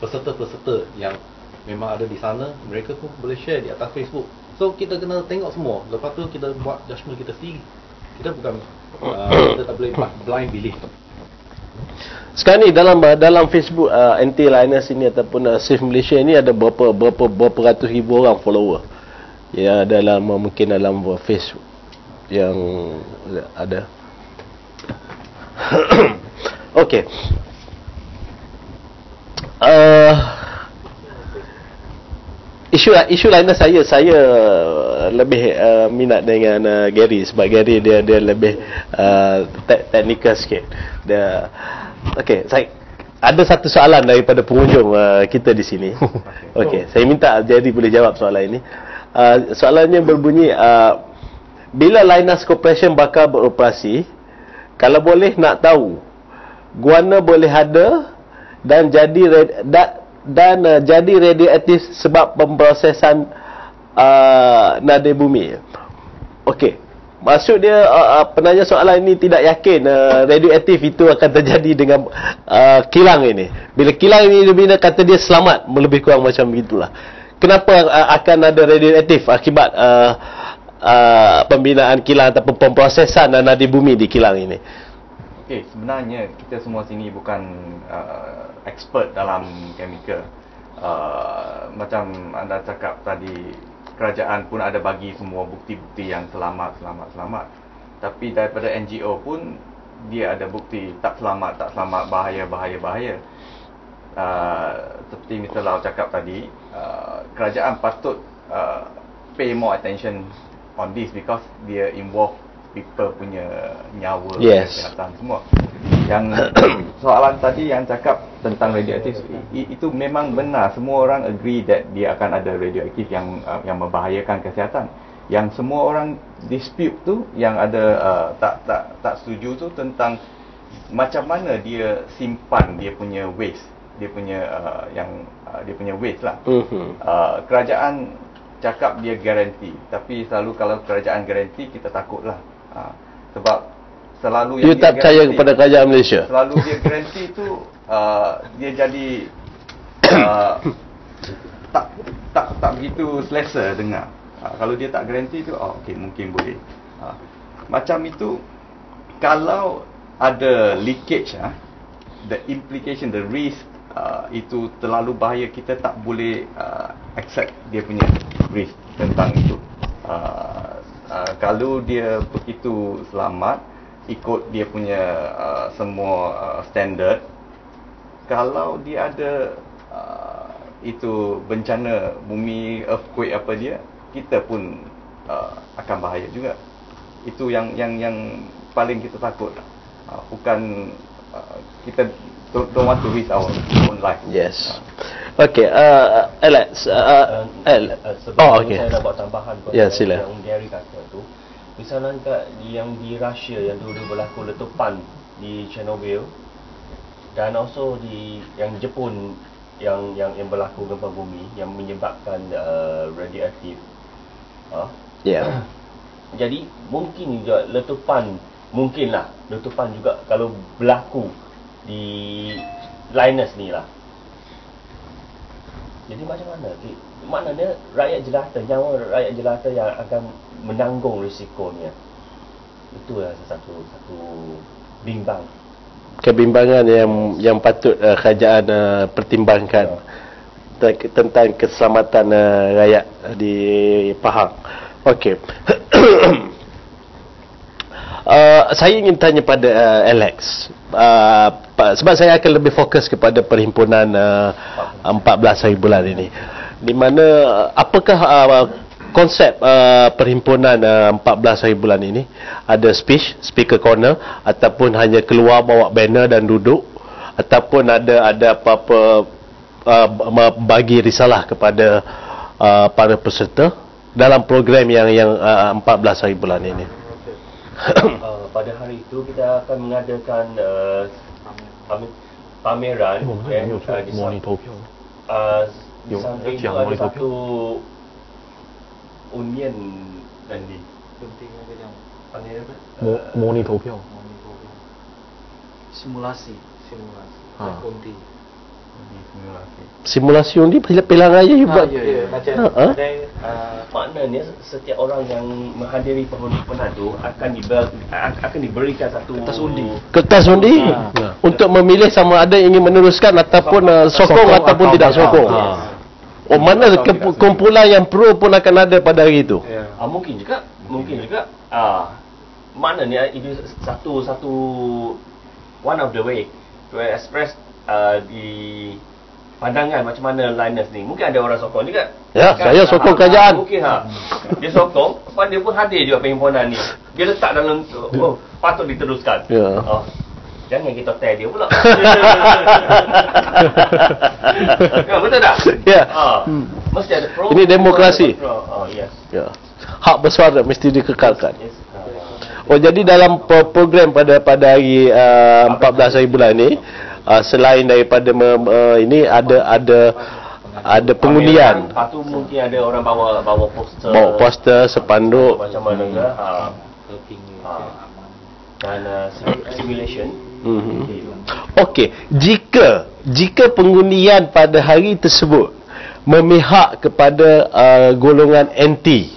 peserta-peserta yang memang ada di sana, mereka pun boleh share di atas Facebook. So kita kena tengok semua, lepas tu kita buat judgement kita sendiri. Kita bukan kita tak boleh blind belief. Sekarang ni dalam Facebook anti-Linus ini ataupun Save Malaysia ini ada berapa ratus ribu orang follower. Ya, mungkin dalam Facebook yang ada. Okey. Isu lain saya lebih minat dengan Gary, sebab Gary dia lebih teknikal sikit. Okey, saya ada satu soalan daripada pengunjung kita di sini. Okey, saya minta Gary boleh jawab soalan ini. Soalannya berbunyi, bila Linus Corporation bakal beroperasi, kalau boleh nak tahu, guana boleh ada dan jadi radioaktif sebab pemprosesan nadi bumi. Okey, maksud dia penanya soalan ini tidak yakin radioaktif itu akan terjadi dengan kilang ini. Bila kilang ini bila kata dia selamat, lebih kurang macam begitulah. Kenapa akan ada radioaktif akibat pembinaan kilang ataupun pemprosesan nadi bumi di kilang ini? Okey, sebenarnya kita semua sini bukan expert dalam chemical. Macam anda cakap tadi, kerajaan pun ada bagi semua bukti-bukti yang selamat. Tapi daripada NGO pun dia ada bukti tak selamat, bahaya. Seperti Mr. Lau cakap tadi, kerajaan patut pay more attention on this because dia involve people punya nyawa, kesihatan semua. Yang soalan tadi yang cakap tentang radioaktif itu memang benar, semua orang agree that dia akan ada radioaktif yang membahayakan kesihatan. Yang semua orang dispute tu, yang ada tak setuju tu tentang macam mana dia simpan dia punya waste, dia punya waste lah. Kerajaan cakap dia garanti, tapi selalu kalau kerajaan garanti kita takutlah. Sebab selalu yang you tak percaya kepada kerajaan Malaysia. Selalu dia garanti tu dia jadi tak begitu selesa dengar. Kalau dia tak garanti tu, okey, mungkin boleh. Macam itu, kalau ada leakage, the implication, the risk itu terlalu bahaya, kita tak boleh accept dia punya risk tentang itu. Kalau dia begitu selamat, ikut dia punya semua standard, kalau dia ada itu bencana bumi, earthquake apa dia, kita pun akan bahaya juga. Itu yang paling kita takut. Bukan kita don't want to risk our own life. Yes. Okay, Alex. Sebelum saya nak buat tambahan pada sila. yang Gary kata tu, misalnya yang di Russia yang dulu berlaku letupan di Chernobyl, dan also yang di Jepun yang berlaku gempa bumi yang menyebabkan radioaktif. Jadi mungkin juga letupan juga kalau berlaku di Linus ni lah. Jadi macam mana? Maknanya nyawa rakyat jelata yang akan menanggung risikonya. Itu lah satu bimbang. Kebimbangan yang patut kerajaan pertimbangkan tentang keselamatan rakyat di Pahang. Okey. Saya ingin tanya pada Alex, sebab saya akan lebih fokus kepada perhimpunan 14 hari bulan ini, di mana apakah konsep perhimpunan 14 hari bulan ini? Ada speaker corner, ataupun hanya keluar bawa banner dan duduk, ataupun ada apa-apa bagi risalah kepada para peserta dalam program yang 14 hari bulan ini? Pada hari itu kita akan mengadakan pameran di samping itu ada satu union dan di simulasi undi pilihan raya you buat. Macam ada maknanya setiap orang yang menghadiri perhimpunan tu akan diberikan satu Kertas undi untuk memilih sama ada ingin meneruskan ataupun sokong ataupun tidak sokong. Oh, mana kumpulan yang pro pun akan ada pada hari itu. Mungkin juga maknanya itu satu one of the way to express di pandangan macam mana Linus ni. Mungkin ada orang sokong juga. Ya, saya sokong kerajaan. Mungkin dia sokong, lepas dia pun hadir juga perhimpunan ni. Dia letak dalam patut diteruskan. Ya. Jangan kita tell dia pula. Betul tak? Ya. Mesti ada pro. Ini demokrasi. Yes. Ya. Hak bersuara mesti dikekalkan. Yes. Oh, jadi dalam program pada hari 14 hari bulan ni, selain daripada ini ada pengundian. Lepas tu mungkin ada orang bawa poster. Bawa poster, sepanduk. Macam mana ke? Dan simulation. Okey, jika pengundian pada hari tersebut memihak kepada golongan anti,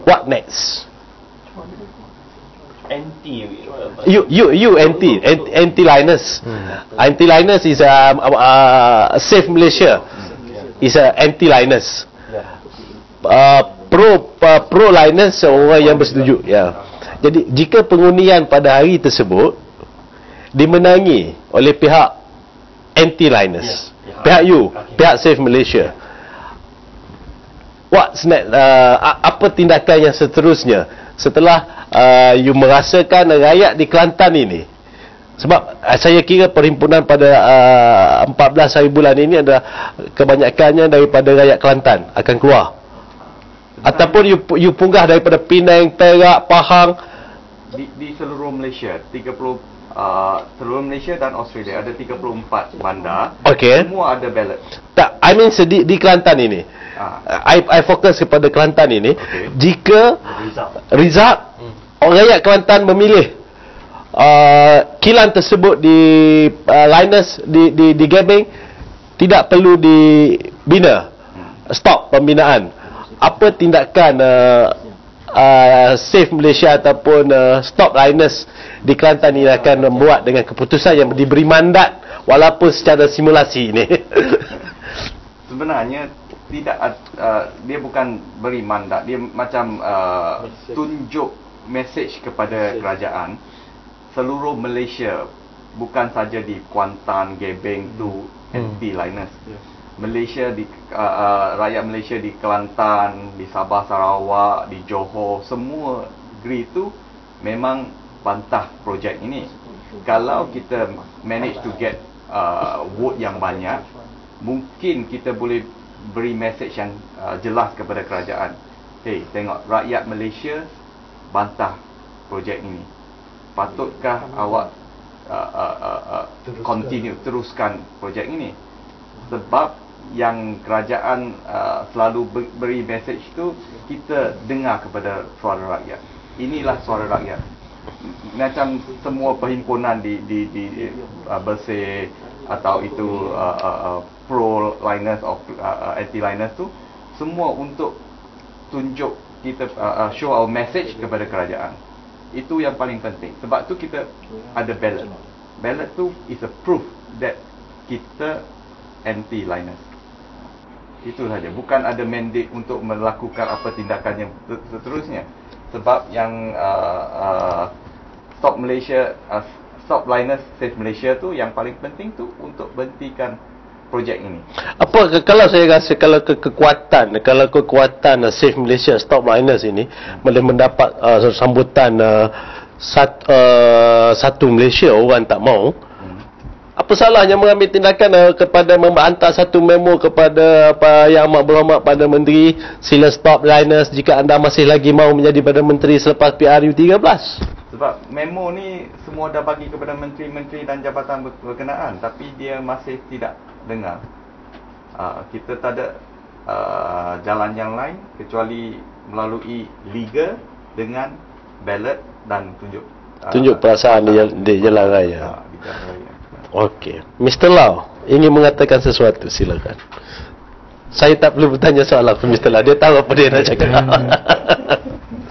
what next? Anti-Linus. Anti-Linus is Save Malaysia. Is anti-Linus. Pro-Linus orang yang bersetuju. Ya. Jadi jika pengundian pada hari tersebut dimenangi oleh pihak anti-Linus, pihak Save Malaysia, what's next? Apa tindakan yang seterusnya setelah you merasakan rakyat di Kelantan ini? Sebab saya kira perhimpunan pada 14 hari bulan ini adalah kebanyakannya daripada rakyat Kelantan akan keluar. Ataupun you punggah daripada Penang, Perak, Pahang. Di seluruh Malaysia, seluruh Malaysia dan Australia ada 34 bandar. Okey. Semua ada ballot. Tak, I mean di Kelantan ini. I fokus kepada Kelantan ini. Jika result orang rakyat Kelantan memilih kilang tersebut di Linus di Gebeng tidak perlu dibina, stop pembinaan, apa tindakan Save Malaysia ataupun Stop Linus di Kelantan ini akan membuat dengan keputusan yang diberi mandat walaupun secara simulasi ini? Sebenarnya tidak dia bukan beri mandat, dia macam tunjuk mesej kepada kerajaan seluruh Malaysia, bukan saja di Kuantan, Gebeng tu anti-Linus. Malaysia rakyat Malaysia di Kelantan, di Sabah, Sarawak, di Johor, semua negeri tu memang bantah projek ini. Kalau kita manage to get vote yang banyak, mungkin kita boleh beri message yang jelas kepada kerajaan. Hey, tengok, rakyat Malaysia bantah projek ini. Patutkah awak teruskan projek ini? Sebab yang kerajaan selalu beri message tu, kita dengar kepada suara rakyat. Inilah suara rakyat. Macam semua perhimpunan di Bersih atau itu pro-Linus atau anti-Linus tu, semua untuk tunjuk kita show our message kepada kerajaan. Itu yang paling penting. Sebab tu kita ada ballot. Ballot tu is a proof that kita anti-Linus. Itu saja. Bukan ada mandate untuk melakukan apa tindakan yang seterusnya. Sebab yang Stop Malaysia, Stop Linus, Save Malaysia tu yang paling penting tu untuk berhentikan projek ini. Apa kalau saya rasa kalau kekuatan Save Malaysia, Stop Linus ini boleh mendapat sambutan satu Malaysia orang tak mau, apa salahnya mengambil tindakan kepada menghantar satu memo kepada Yang Amat Berhormat Perdana Menteri, sila stop Linus jika anda masih lagi mau menjadi Perdana Menteri selepas PRU 13. Sebab memo ni semua dah bagi kepada menteri-menteri dan jabatan berkenaan, tapi dia masih tidak dengar. Kita tak ada jalan yang lain kecuali melalui liga dengan ballot dan tunjuk perasaan di jalan raya. Di jalan raya. Okey, Mr. Lau ingin mengatakan sesuatu, silakan. Saya tak perlu bertanya soalan ke Mr. La. Dia tahu apa dia nak cakap.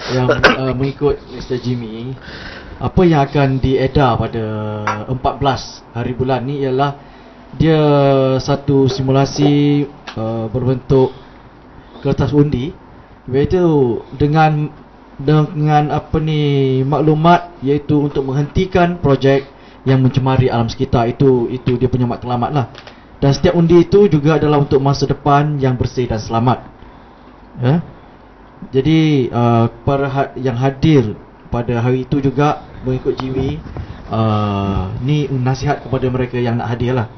Yang mengikut Mr. Jimmy, apa yang akan diedar pada 14 hari bulan ni ialah dia satu simulasi berbentuk kertas undi, iaitu dengan maklumat iaitu untuk menghentikan projek yang mencemari alam sekitar. Itu dia punya matlamat lah. Dan setiap undi itu juga adalah untuk masa depan yang bersih dan selamat. Jadi para yang hadir pada hari itu juga mengikut Jimmy, ni nasihat kepada mereka yang nak hadir lah.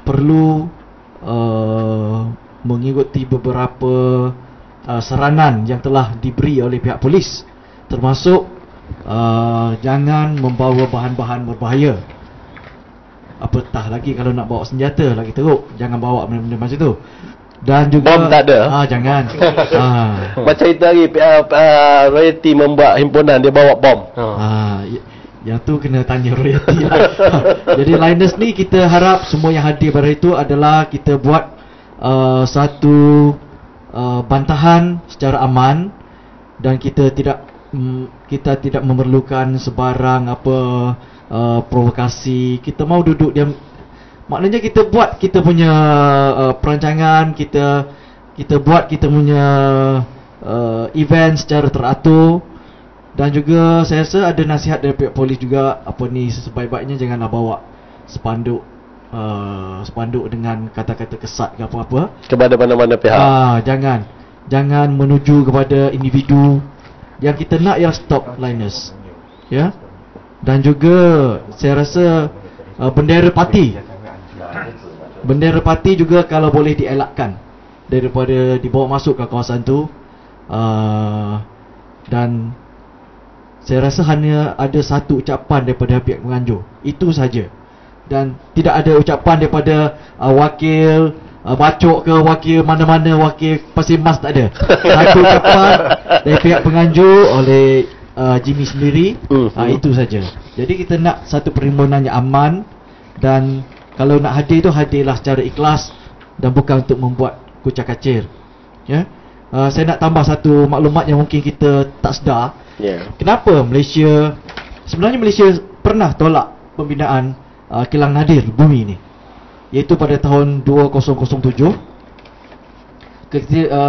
Perlu mengikuti beberapa saranan yang telah diberi oleh pihak polis, termasuk jangan membawa bahan-bahan berbahaya. Apatah lagi kalau nak bawa senjata lagi teruk, jangan bawa benda-benda macam tu. Dan juga bom tak ada. Jangan. Macam itu hari royalty membuat himpunan, dia bawa bom. Yang tu kena tanya royalty lah. Jadi Linus ni kita harap semua yang hadir pada itu adalah kita buat satu bantahan secara aman, dan kita tidak memerlukan sebarang provokasi. Kita mau duduk diam, maknanya kita buat kita punya perancangan, kita buat kita punya event secara teratur. Dan juga saya rasa ada nasihat dari pihak polis juga, sebaik-baiknya janganlah bawa spanduk dengan kata-kata kesat ke apa-apa kepada mana-mana pihak. Jangan menuju kepada individu. Yang kita nak ialah stop Linus, ya. Dan juga saya rasa bendera parti juga kalau boleh dielakkan daripada dibawa masuk ke kawasan tu. Dan saya rasa hanya ada satu ucapan daripada pihak penganjur, itu saja. Dan tidak ada ucapan daripada wakil bacok ke wakil mana-mana, wakil Pasir Mas, tak ada. Satu ucapan dari pihak penganjur oleh Jimmy sendiri. Itu saja. Jadi kita nak satu perhimpunan yang aman, dan kalau nak hadir tu hadirlah secara ikhlas dan bukan untuk membuat kucak-kacir, ya. Saya nak tambah satu maklumat yang mungkin kita tak sedar. Kenapa sebenarnya Malaysia pernah tolak pembinaan kilang nadir bumi ni, iaitu pada tahun 2007.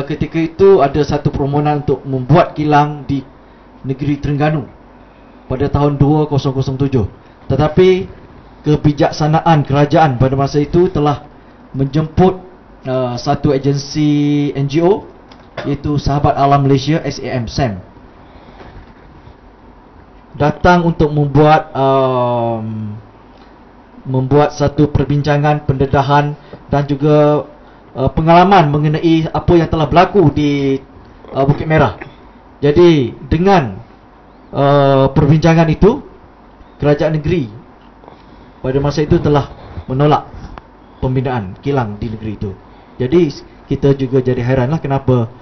Ketika itu ada satu permohonan untuk membuat kilang di negeri Terengganu pada tahun 2007. Tetapi kebijaksanaan kerajaan pada masa itu telah menjemput satu agensi NGO, iaitu Sahabat Alam Malaysia, SAM, datang untuk membuat satu perbincangan, pendedahan dan juga pengalaman mengenai apa yang telah berlaku di Bukit Merah. Jadi dengan perbincangan itu, kerajaan negeri pada masa itu telah menolak pembinaan kilang di negeri itu. Jadi kita juga jadi heranlah kenapa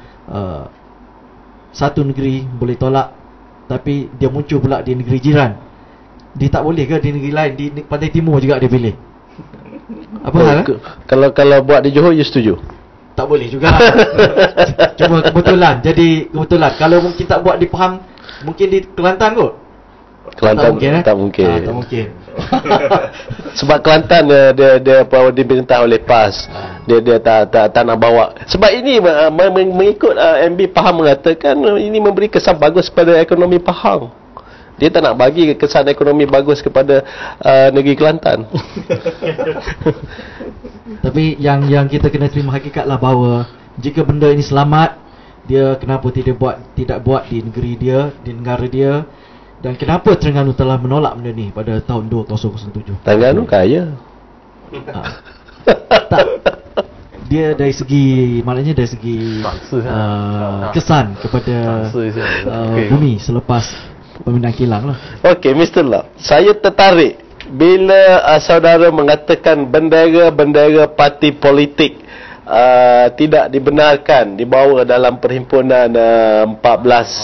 satu negeri boleh tolak, tapi dia muncul pula di negeri jiran. Dia tak boleh ke di negeri lain, di Pantai Timur juga dia pilih? Apa hal? Kalau buat di Johor, you setuju? Tak boleh juga. Cuma kebetulan. Jadi kebetulan. Kalau mungkin tak buat di Pahang, mungkin di Kelantan kot. Kelantan tak mungkin. Tak mungkin. Sebab Kelantan dia diperintah oleh PAS. Dia tak nak bawa. Sebab ini mengikut MB Pahang mengatakan ini memberi kesan bagus kepada ekonomi Pahang. Dia tak nak bagi kesan ekonomi bagus kepada negeri Kelantan. Tapi yang kita kena terima hakikatlah bahawa jika benda ini selamat, dia kenapa tidak buat di negeri dia, di negara dia. Dan kenapa Terengganu telah menolak benda ni pada tahun 2007? Terengganu kaya. Tak. Dia dari segi, maknanya dari segi kesan kepada bumi selepas pembinaan kilang lah. Okey, Mr. La, saya tertarik bila saudara mengatakan bendera-bendera parti politik tidak dibenarkan dibawa dalam perhimpunan 14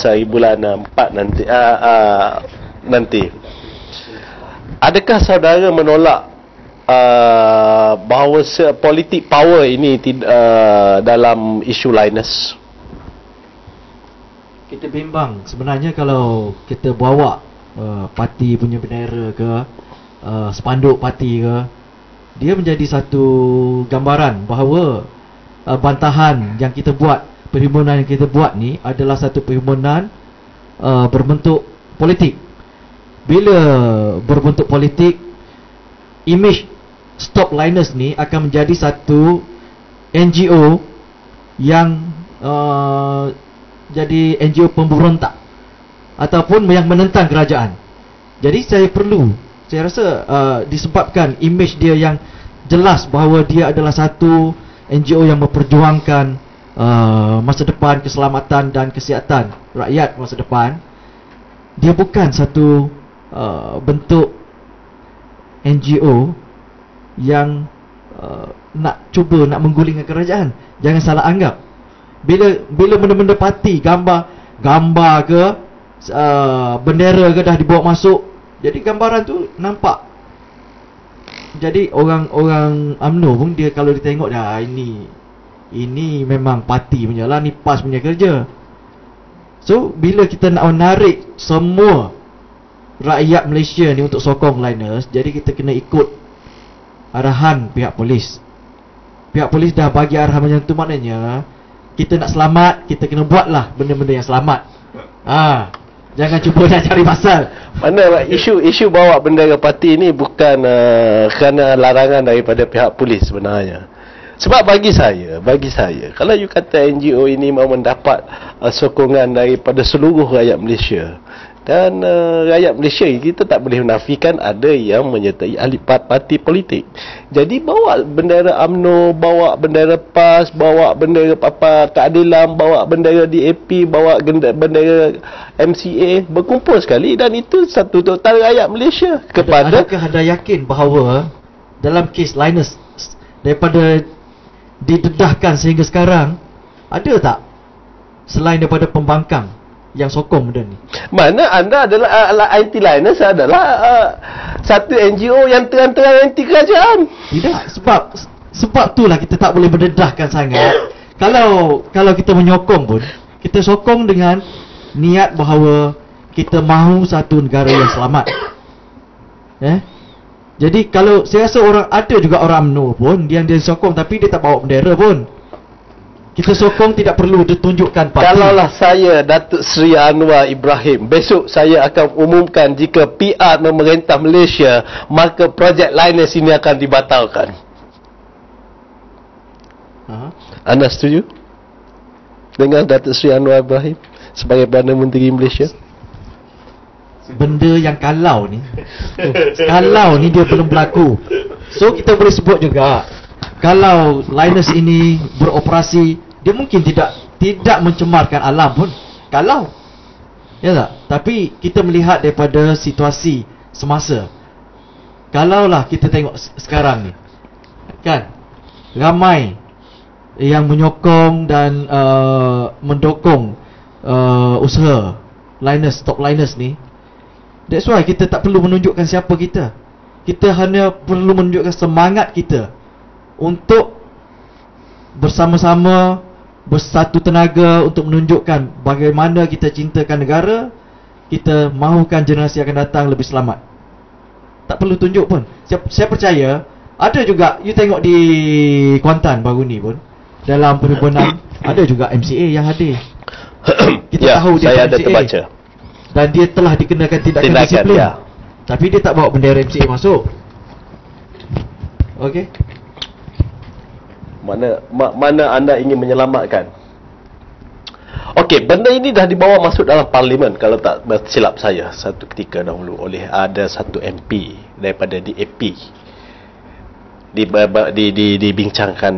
hari bulan 4 nanti. Adakah saudara menolak bahawa politik power ini dalam isu Linus? Kita bimbang sebenarnya kalau kita bawa parti punya bendera ke spanduk parti ke, dia menjadi satu gambaran bahawa bantahan yang kita buat, perhimpunan yang kita buat ni adalah satu perhimpunan berbentuk politik. Bila berbentuk politik, image Stop Linus ni akan menjadi satu NGO yang jadi NGO pemberontak ataupun yang menentang kerajaan. Jadi saya rasa disebabkan image dia yang jelas bahawa dia adalah satu NGO yang memperjuangkan masa depan, keselamatan dan kesihatan rakyat masa depan. Dia bukan satu bentuk NGO yang nak menggulingkan kerajaan. Jangan salah anggap. Bila benda-benda parti, gambar ke bendera ke dah dibawa masuk, jadi gambaran tu nampak. Jadi orang UMNO pun dia kalau dia tengok dah ini memang parti punya lah, ni PAS punya kerja. So bila kita nak menarik semua rakyat Malaysia ni untuk sokong Linus, jadi kita kena ikut arahan pihak polis. Pihak polis dah bagi arahan macam tu, maknanya kita nak selamat, kita kena buatlah benda-benda yang selamat. Jangan cuba nak cari pasal. Mana isu bawa bendera parti ni bukan kerana larangan daripada pihak polis sebenarnya. Sebab bagi saya, kalau you kata NGO ini mahu mendapat sokongan daripada seluruh rakyat Malaysia, dan rakyat Malaysia kita tak boleh menafikan ada yang menyertai ahli parti politik. Jadi bawa bendera UMNO, bawa bendera PAS, bawa bendera keadilan, bawa bendera DAP, bawa bendera MCA, berkumpul sekali, dan itu satu total rakyat Malaysia kepada. Adakah anda yakin bahawa dalam kes Linus daripada didedahkan sehingga sekarang, ada tak selain daripada pembangkang yang sokong benda ni? Mana anda adalah anti-Linus adalah satu NGO yang terang-terang anti kerajaan. Tidak, sebab itulah kita tak boleh mendedahkan sangat. Kalau kita menyokong pun, kita sokong dengan niat bahawa kita mahu satu negara yang selamat. Jadi kalau saya rasa ada juga orang UMNO pun yang dia sokong tapi dia tak bawa bendera pun. Kita sokong tidak perlu ditunjukkan parti. Kalaulah saya Datuk Seri Anwar Ibrahim, besok saya akan umumkan jika PR memerintah Malaysia, maka projek Linus ini akan dibatalkan. Anda setuju dengan Datuk Seri Anwar Ibrahim sebagai Perdana Menteri Malaysia? Benda yang kalau ni dia belum berlaku. So kita boleh sebut juga, kalau Linus ini beroperasi, dia mungkin tidak mencemarkan alam pun. Kalau, ya tak? Tapi kita melihat daripada situasi semasa. Kalaulah kita tengok sekarang ni, kan, ramai yang menyokong dan mendukung usaha Linus, Stop Linus ni. That's why kita tak perlu menunjukkan siapa kita. Kita hanya perlu menunjukkan semangat kita untuk bersama-sama bersatu tenaga untuk menunjukkan bagaimana kita cintakan negara, kita mahukan generasi akan datang lebih selamat. Tak perlu tunjuk pun. Saya percaya ada juga, you tengok di Kuantan baru ni pun, dalam perhimpunan ada juga MCA yang hadir. Kita tahu dia saya ada MCA, terbaca. dan dia telah dikenakan tindakan disiplin. Tapi dia tak bawa bendera MCA masuk. Okey. Mana anda ingin menyelamatkan? Okey, benda ini dah dibawa masuk dalam parlimen kalau tak silap saya satu ketika dahulu oleh ada satu MP daripada DAP. Dibincangkan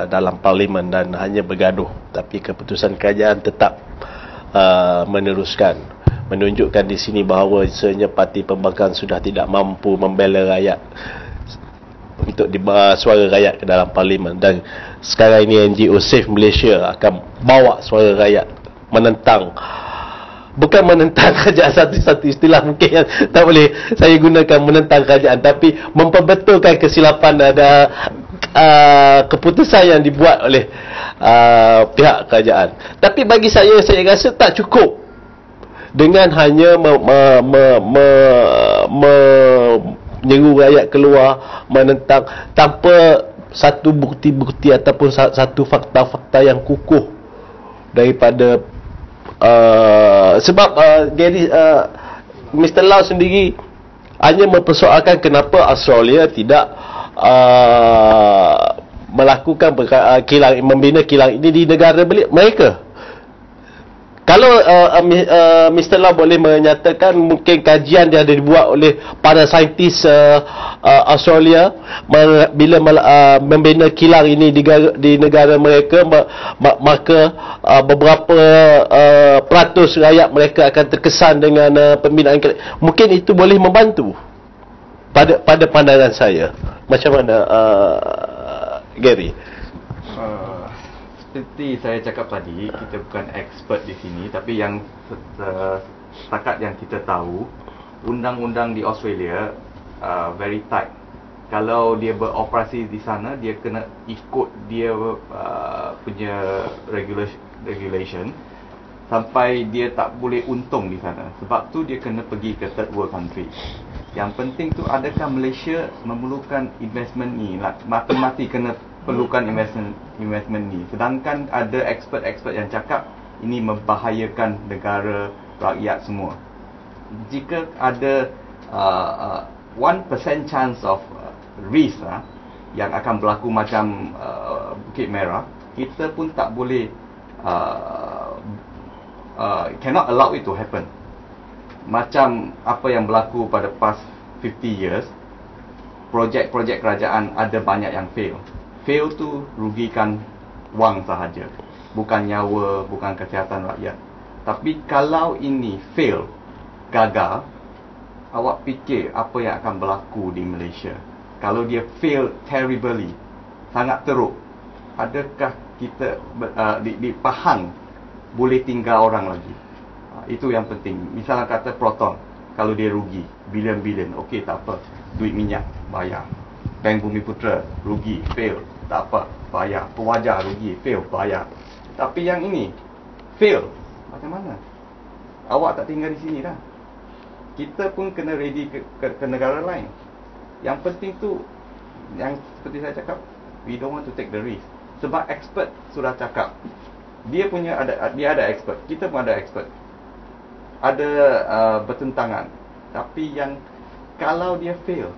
dalam parlimen dan hanya bergaduh, tapi keputusan kerajaan tetap meneruskan, menunjukkan di sini bahawa sebenarnya parti pembangkang sudah tidak mampu membela rakyat untuk suara rakyat ke dalam parlimen, dan sekarang ini NGO Save Malaysia akan bawa suara rakyat menentang bukan menentang kerajaan, satu istilah mungkin yang tak boleh saya gunakan menentang kerajaan, tapi memperbetulkan kesilapan ada keputusan yang dibuat oleh pihak kerajaan. Tapi bagi saya rasa tak cukup dengan hanya menyeru rakyat keluar menentang tanpa satu bukti-bukti ataupun satu fakta-fakta yang kukuh daripada sebab Gary, Mr. Lau sendiri hanya mempersoalkan kenapa Australia tidak melakukan kilang, membina kilang ini di negara mereka. Kalau Mr. Lau boleh menyatakan mungkin kajian yang dibuat oleh para saintis Australia bila membina kilang ini di negara mereka, maka beberapa peratus rakyat mereka akan terkesan dengan pembinaan kilang. Mungkin itu boleh membantu pada pandangan saya. Macam mana Gary? Seperti saya cakap tadi, kita bukan expert di sini, tapi yang setakat yang kita tahu, undang-undang di Australia very tight. Kalau dia beroperasi di sana, dia kena ikut dia punya regulation sampai dia tak boleh untung di sana. Sebab tu dia kena pergi ke third world country. Yang penting tu, adakah Malaysia memerlukan investment ni? Mati-mati kena perlukan investment ni. Sedangkan ada expert-expert yang cakap ini membahayakan negara, rakyat semua. Jika ada 1% chance of risk yang akan berlaku macam Bukit Merah, kita pun tak boleh cannot allow it to happen. Macam apa yang berlaku pada past 50 years, projek-projek kerajaan ada banyak yang fail. Fail tu rugikan wang sahaja, bukan nyawa, bukan kesihatan rakyat. Tapi kalau ini fail, gagal, awak fikir apa yang akan berlaku di Malaysia? Kalau dia fail terribly, sangat teruk, adakah kita di Pahang boleh tinggal orang lagi? Itu yang penting. Misalnya kata Proton, kalau dia rugi bilion-bilion, okey, tak apa, duit minyak bayar. Bank Bumiputera rugi, fail, tak apa, bayar. Pewajar rugi, fail, bayar. Tapi yang ini fail, macam mana? Awak tak tinggal di sini dah. Kita pun kena ready ke negara lain. Yang penting tu, yang seperti saya cakap, we don't want to take the risk. Sebab expert sudah cakap, dia ada expert, kita pun ada expert, ada bertentangan. Tapi yang kalau dia fail,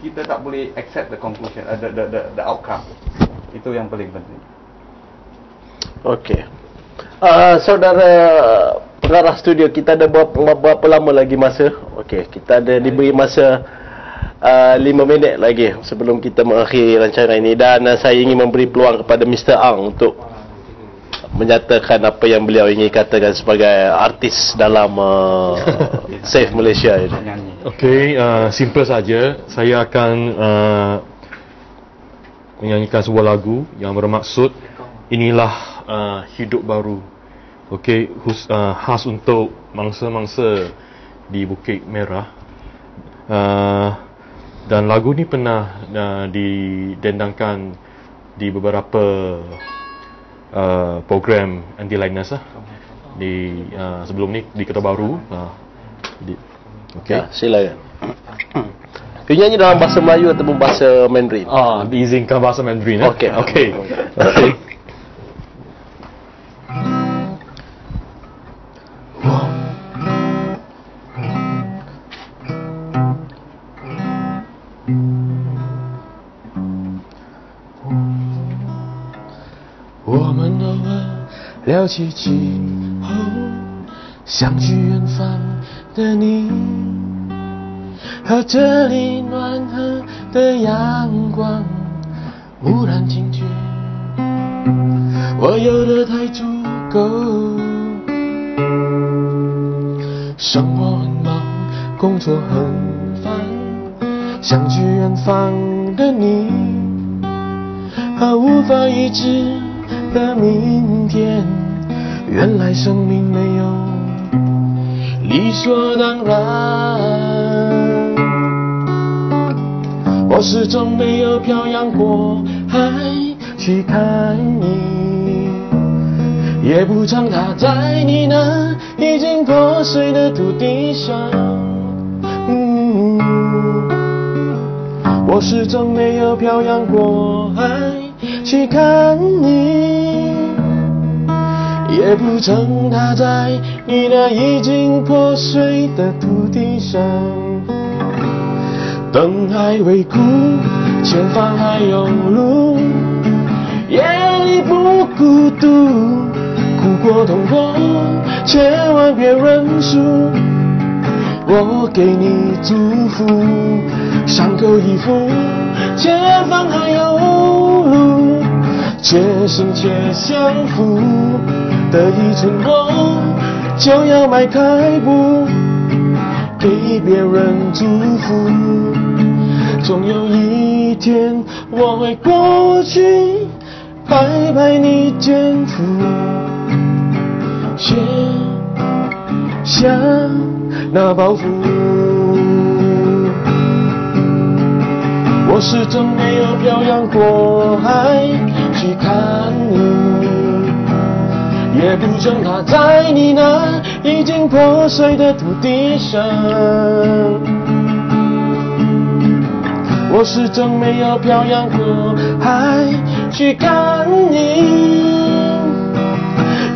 kita tak boleh accept the conclusion, the outcome. Itu yang paling penting. Okey. Saudara pengarah studio, kita ada berapa lama lagi masa? Okey, kita ada diberi masa 5 minit lagi sebelum kita mengakhiri rancangan ini, dan saya ingin memberi peluang kepada Mr. Ang untuk menyatakan apa yang beliau ingin katakan sebagai artis dalam Save Malaysia ini. Okey, simple saja. Saya akan menyanyikan sebuah lagu yang bermaksud inilah hidup baru. Okey, khas untuk mangsa-mangsa di Bukit Merah. Dan lagu ni pernah didendangkan di beberapa program anti-liners di sebelum ni di Kota Baru. Okey, ya, silakan. Dia nyanyi dalam bahasa Melayu ataupun bahasa Mandarin? Diizinkan bahasa Mandarin. Okey. Okey. Okey. 聊起今后，想去远方的你，和这里暖和的阳光蓦然惊觉，我有的太足够。生活很忙，工作很烦，想去远方的你，和无法预知的明天，原来生命没有理所当然。我始终没有漂洋过海去看你，也不曾踏在你那已经破碎的土地上。我始终没有漂洋过海去看你，也不曾踏在你那已经破碎的土地上。灯还未枯，前方还有路，夜里不孤独，苦过痛过，千万别认输。我给你祝福，伤口已复，前方还有路，且行且相扶，得一寸光就要迈开步，给别人祝福。总有一天我会过去，拍拍你肩负，卸下那包袱。我始终没有漂洋过海去看你，也不曾踏在你那已经破碎的土地上。我始终没有漂洋过海去看你，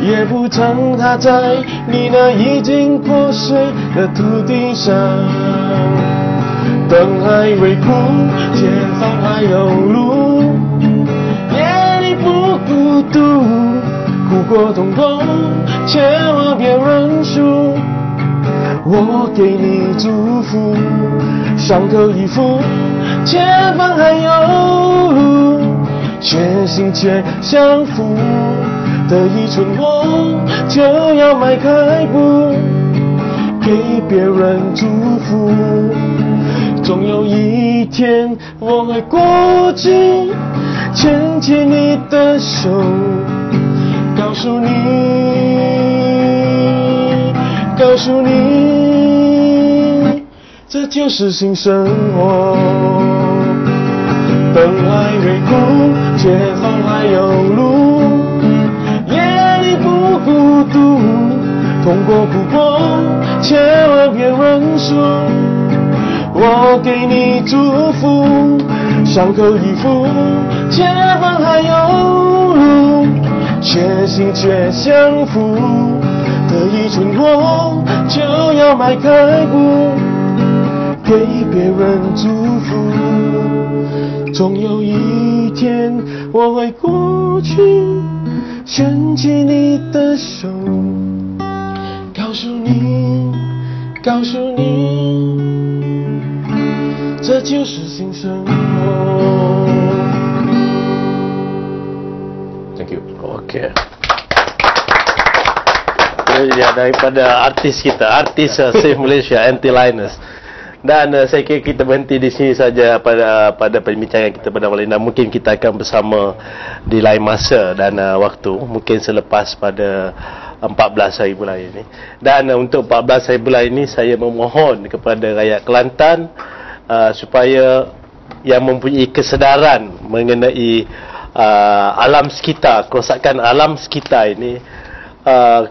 也不曾踏在你那已经破碎的土地上。灯还未枯，前方还有路，夜里不孤独，苦过痛过，千万别认输。我给你祝福，伤口已复，前方还有路，且行且相扶，得一寸光就要迈开步，给别人祝福。总有一天我会过去，牵牵你的手，告诉你，告诉你，这就是新生活。灯还未枯，前方还有路，夜里不孤独，痛过苦过，千万别认输。我给你祝福，伤口已复，前方还有路，且行且相扶，得一寸光就要迈开步，给别人祝福。总有一天我会过去，牵起你的手，告诉你，告诉你，这就是新生活。 Thank you. Okay. Ya, daripada artis kita, artis Save Malaysia, Anti Linus. Dan saya kira kita berhenti di sini saja pada perbincangan kita pada malam ini. Mungkin kita akan bersama di lain masa dan waktu, mungkin selepas pada 14 hari bulan ini. Dan untuk 14 hari bulan ini saya memohon kepada rakyat Kelantan supaya yang mempunyai kesedaran mengenai alam sekitar, kerosakan alam sekitar ini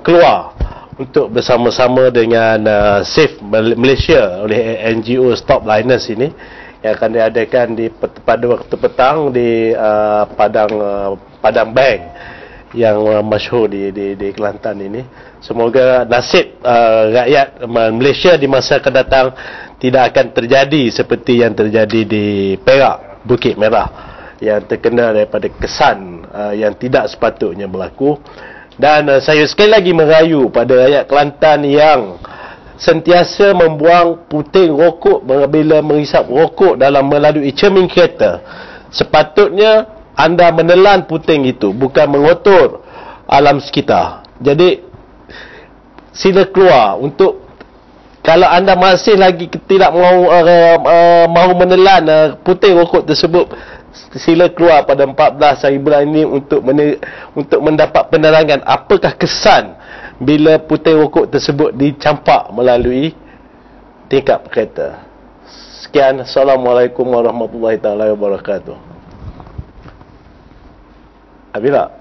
keluar untuk bersama-sama dengan Save Malaysia oleh NGO Stop Linus ini yang akan diadakan pada waktu petang di Padang Bank yang masyhur di Kelantan ini. Semoga nasib rakyat Malaysia di masa akan datang tidak akan terjadi seperti yang terjadi di Perak, Bukit Merah, yang terkena daripada kesan yang tidak sepatutnya berlaku. Dan saya sekali lagi merayu pada rakyat Kelantan yang sentiasa membuang puting rokok bila menghisap rokok dalam melalui cermin kereta. Sepatutnya anda menelan puting itu, bukan mengotor alam sekitar. Jadi sila keluar untuk, kalau anda masih lagi tidak mahu menelan puting rokok tersebut, sila keluar pada 14 hari bulan ini untuk mendapat penerangan apakah kesan bila putih rokok tersebut dicampak melalui tingkap kereta. Sekian, Assalamualaikum warahmatullahi taala wabarakatuh. Abila.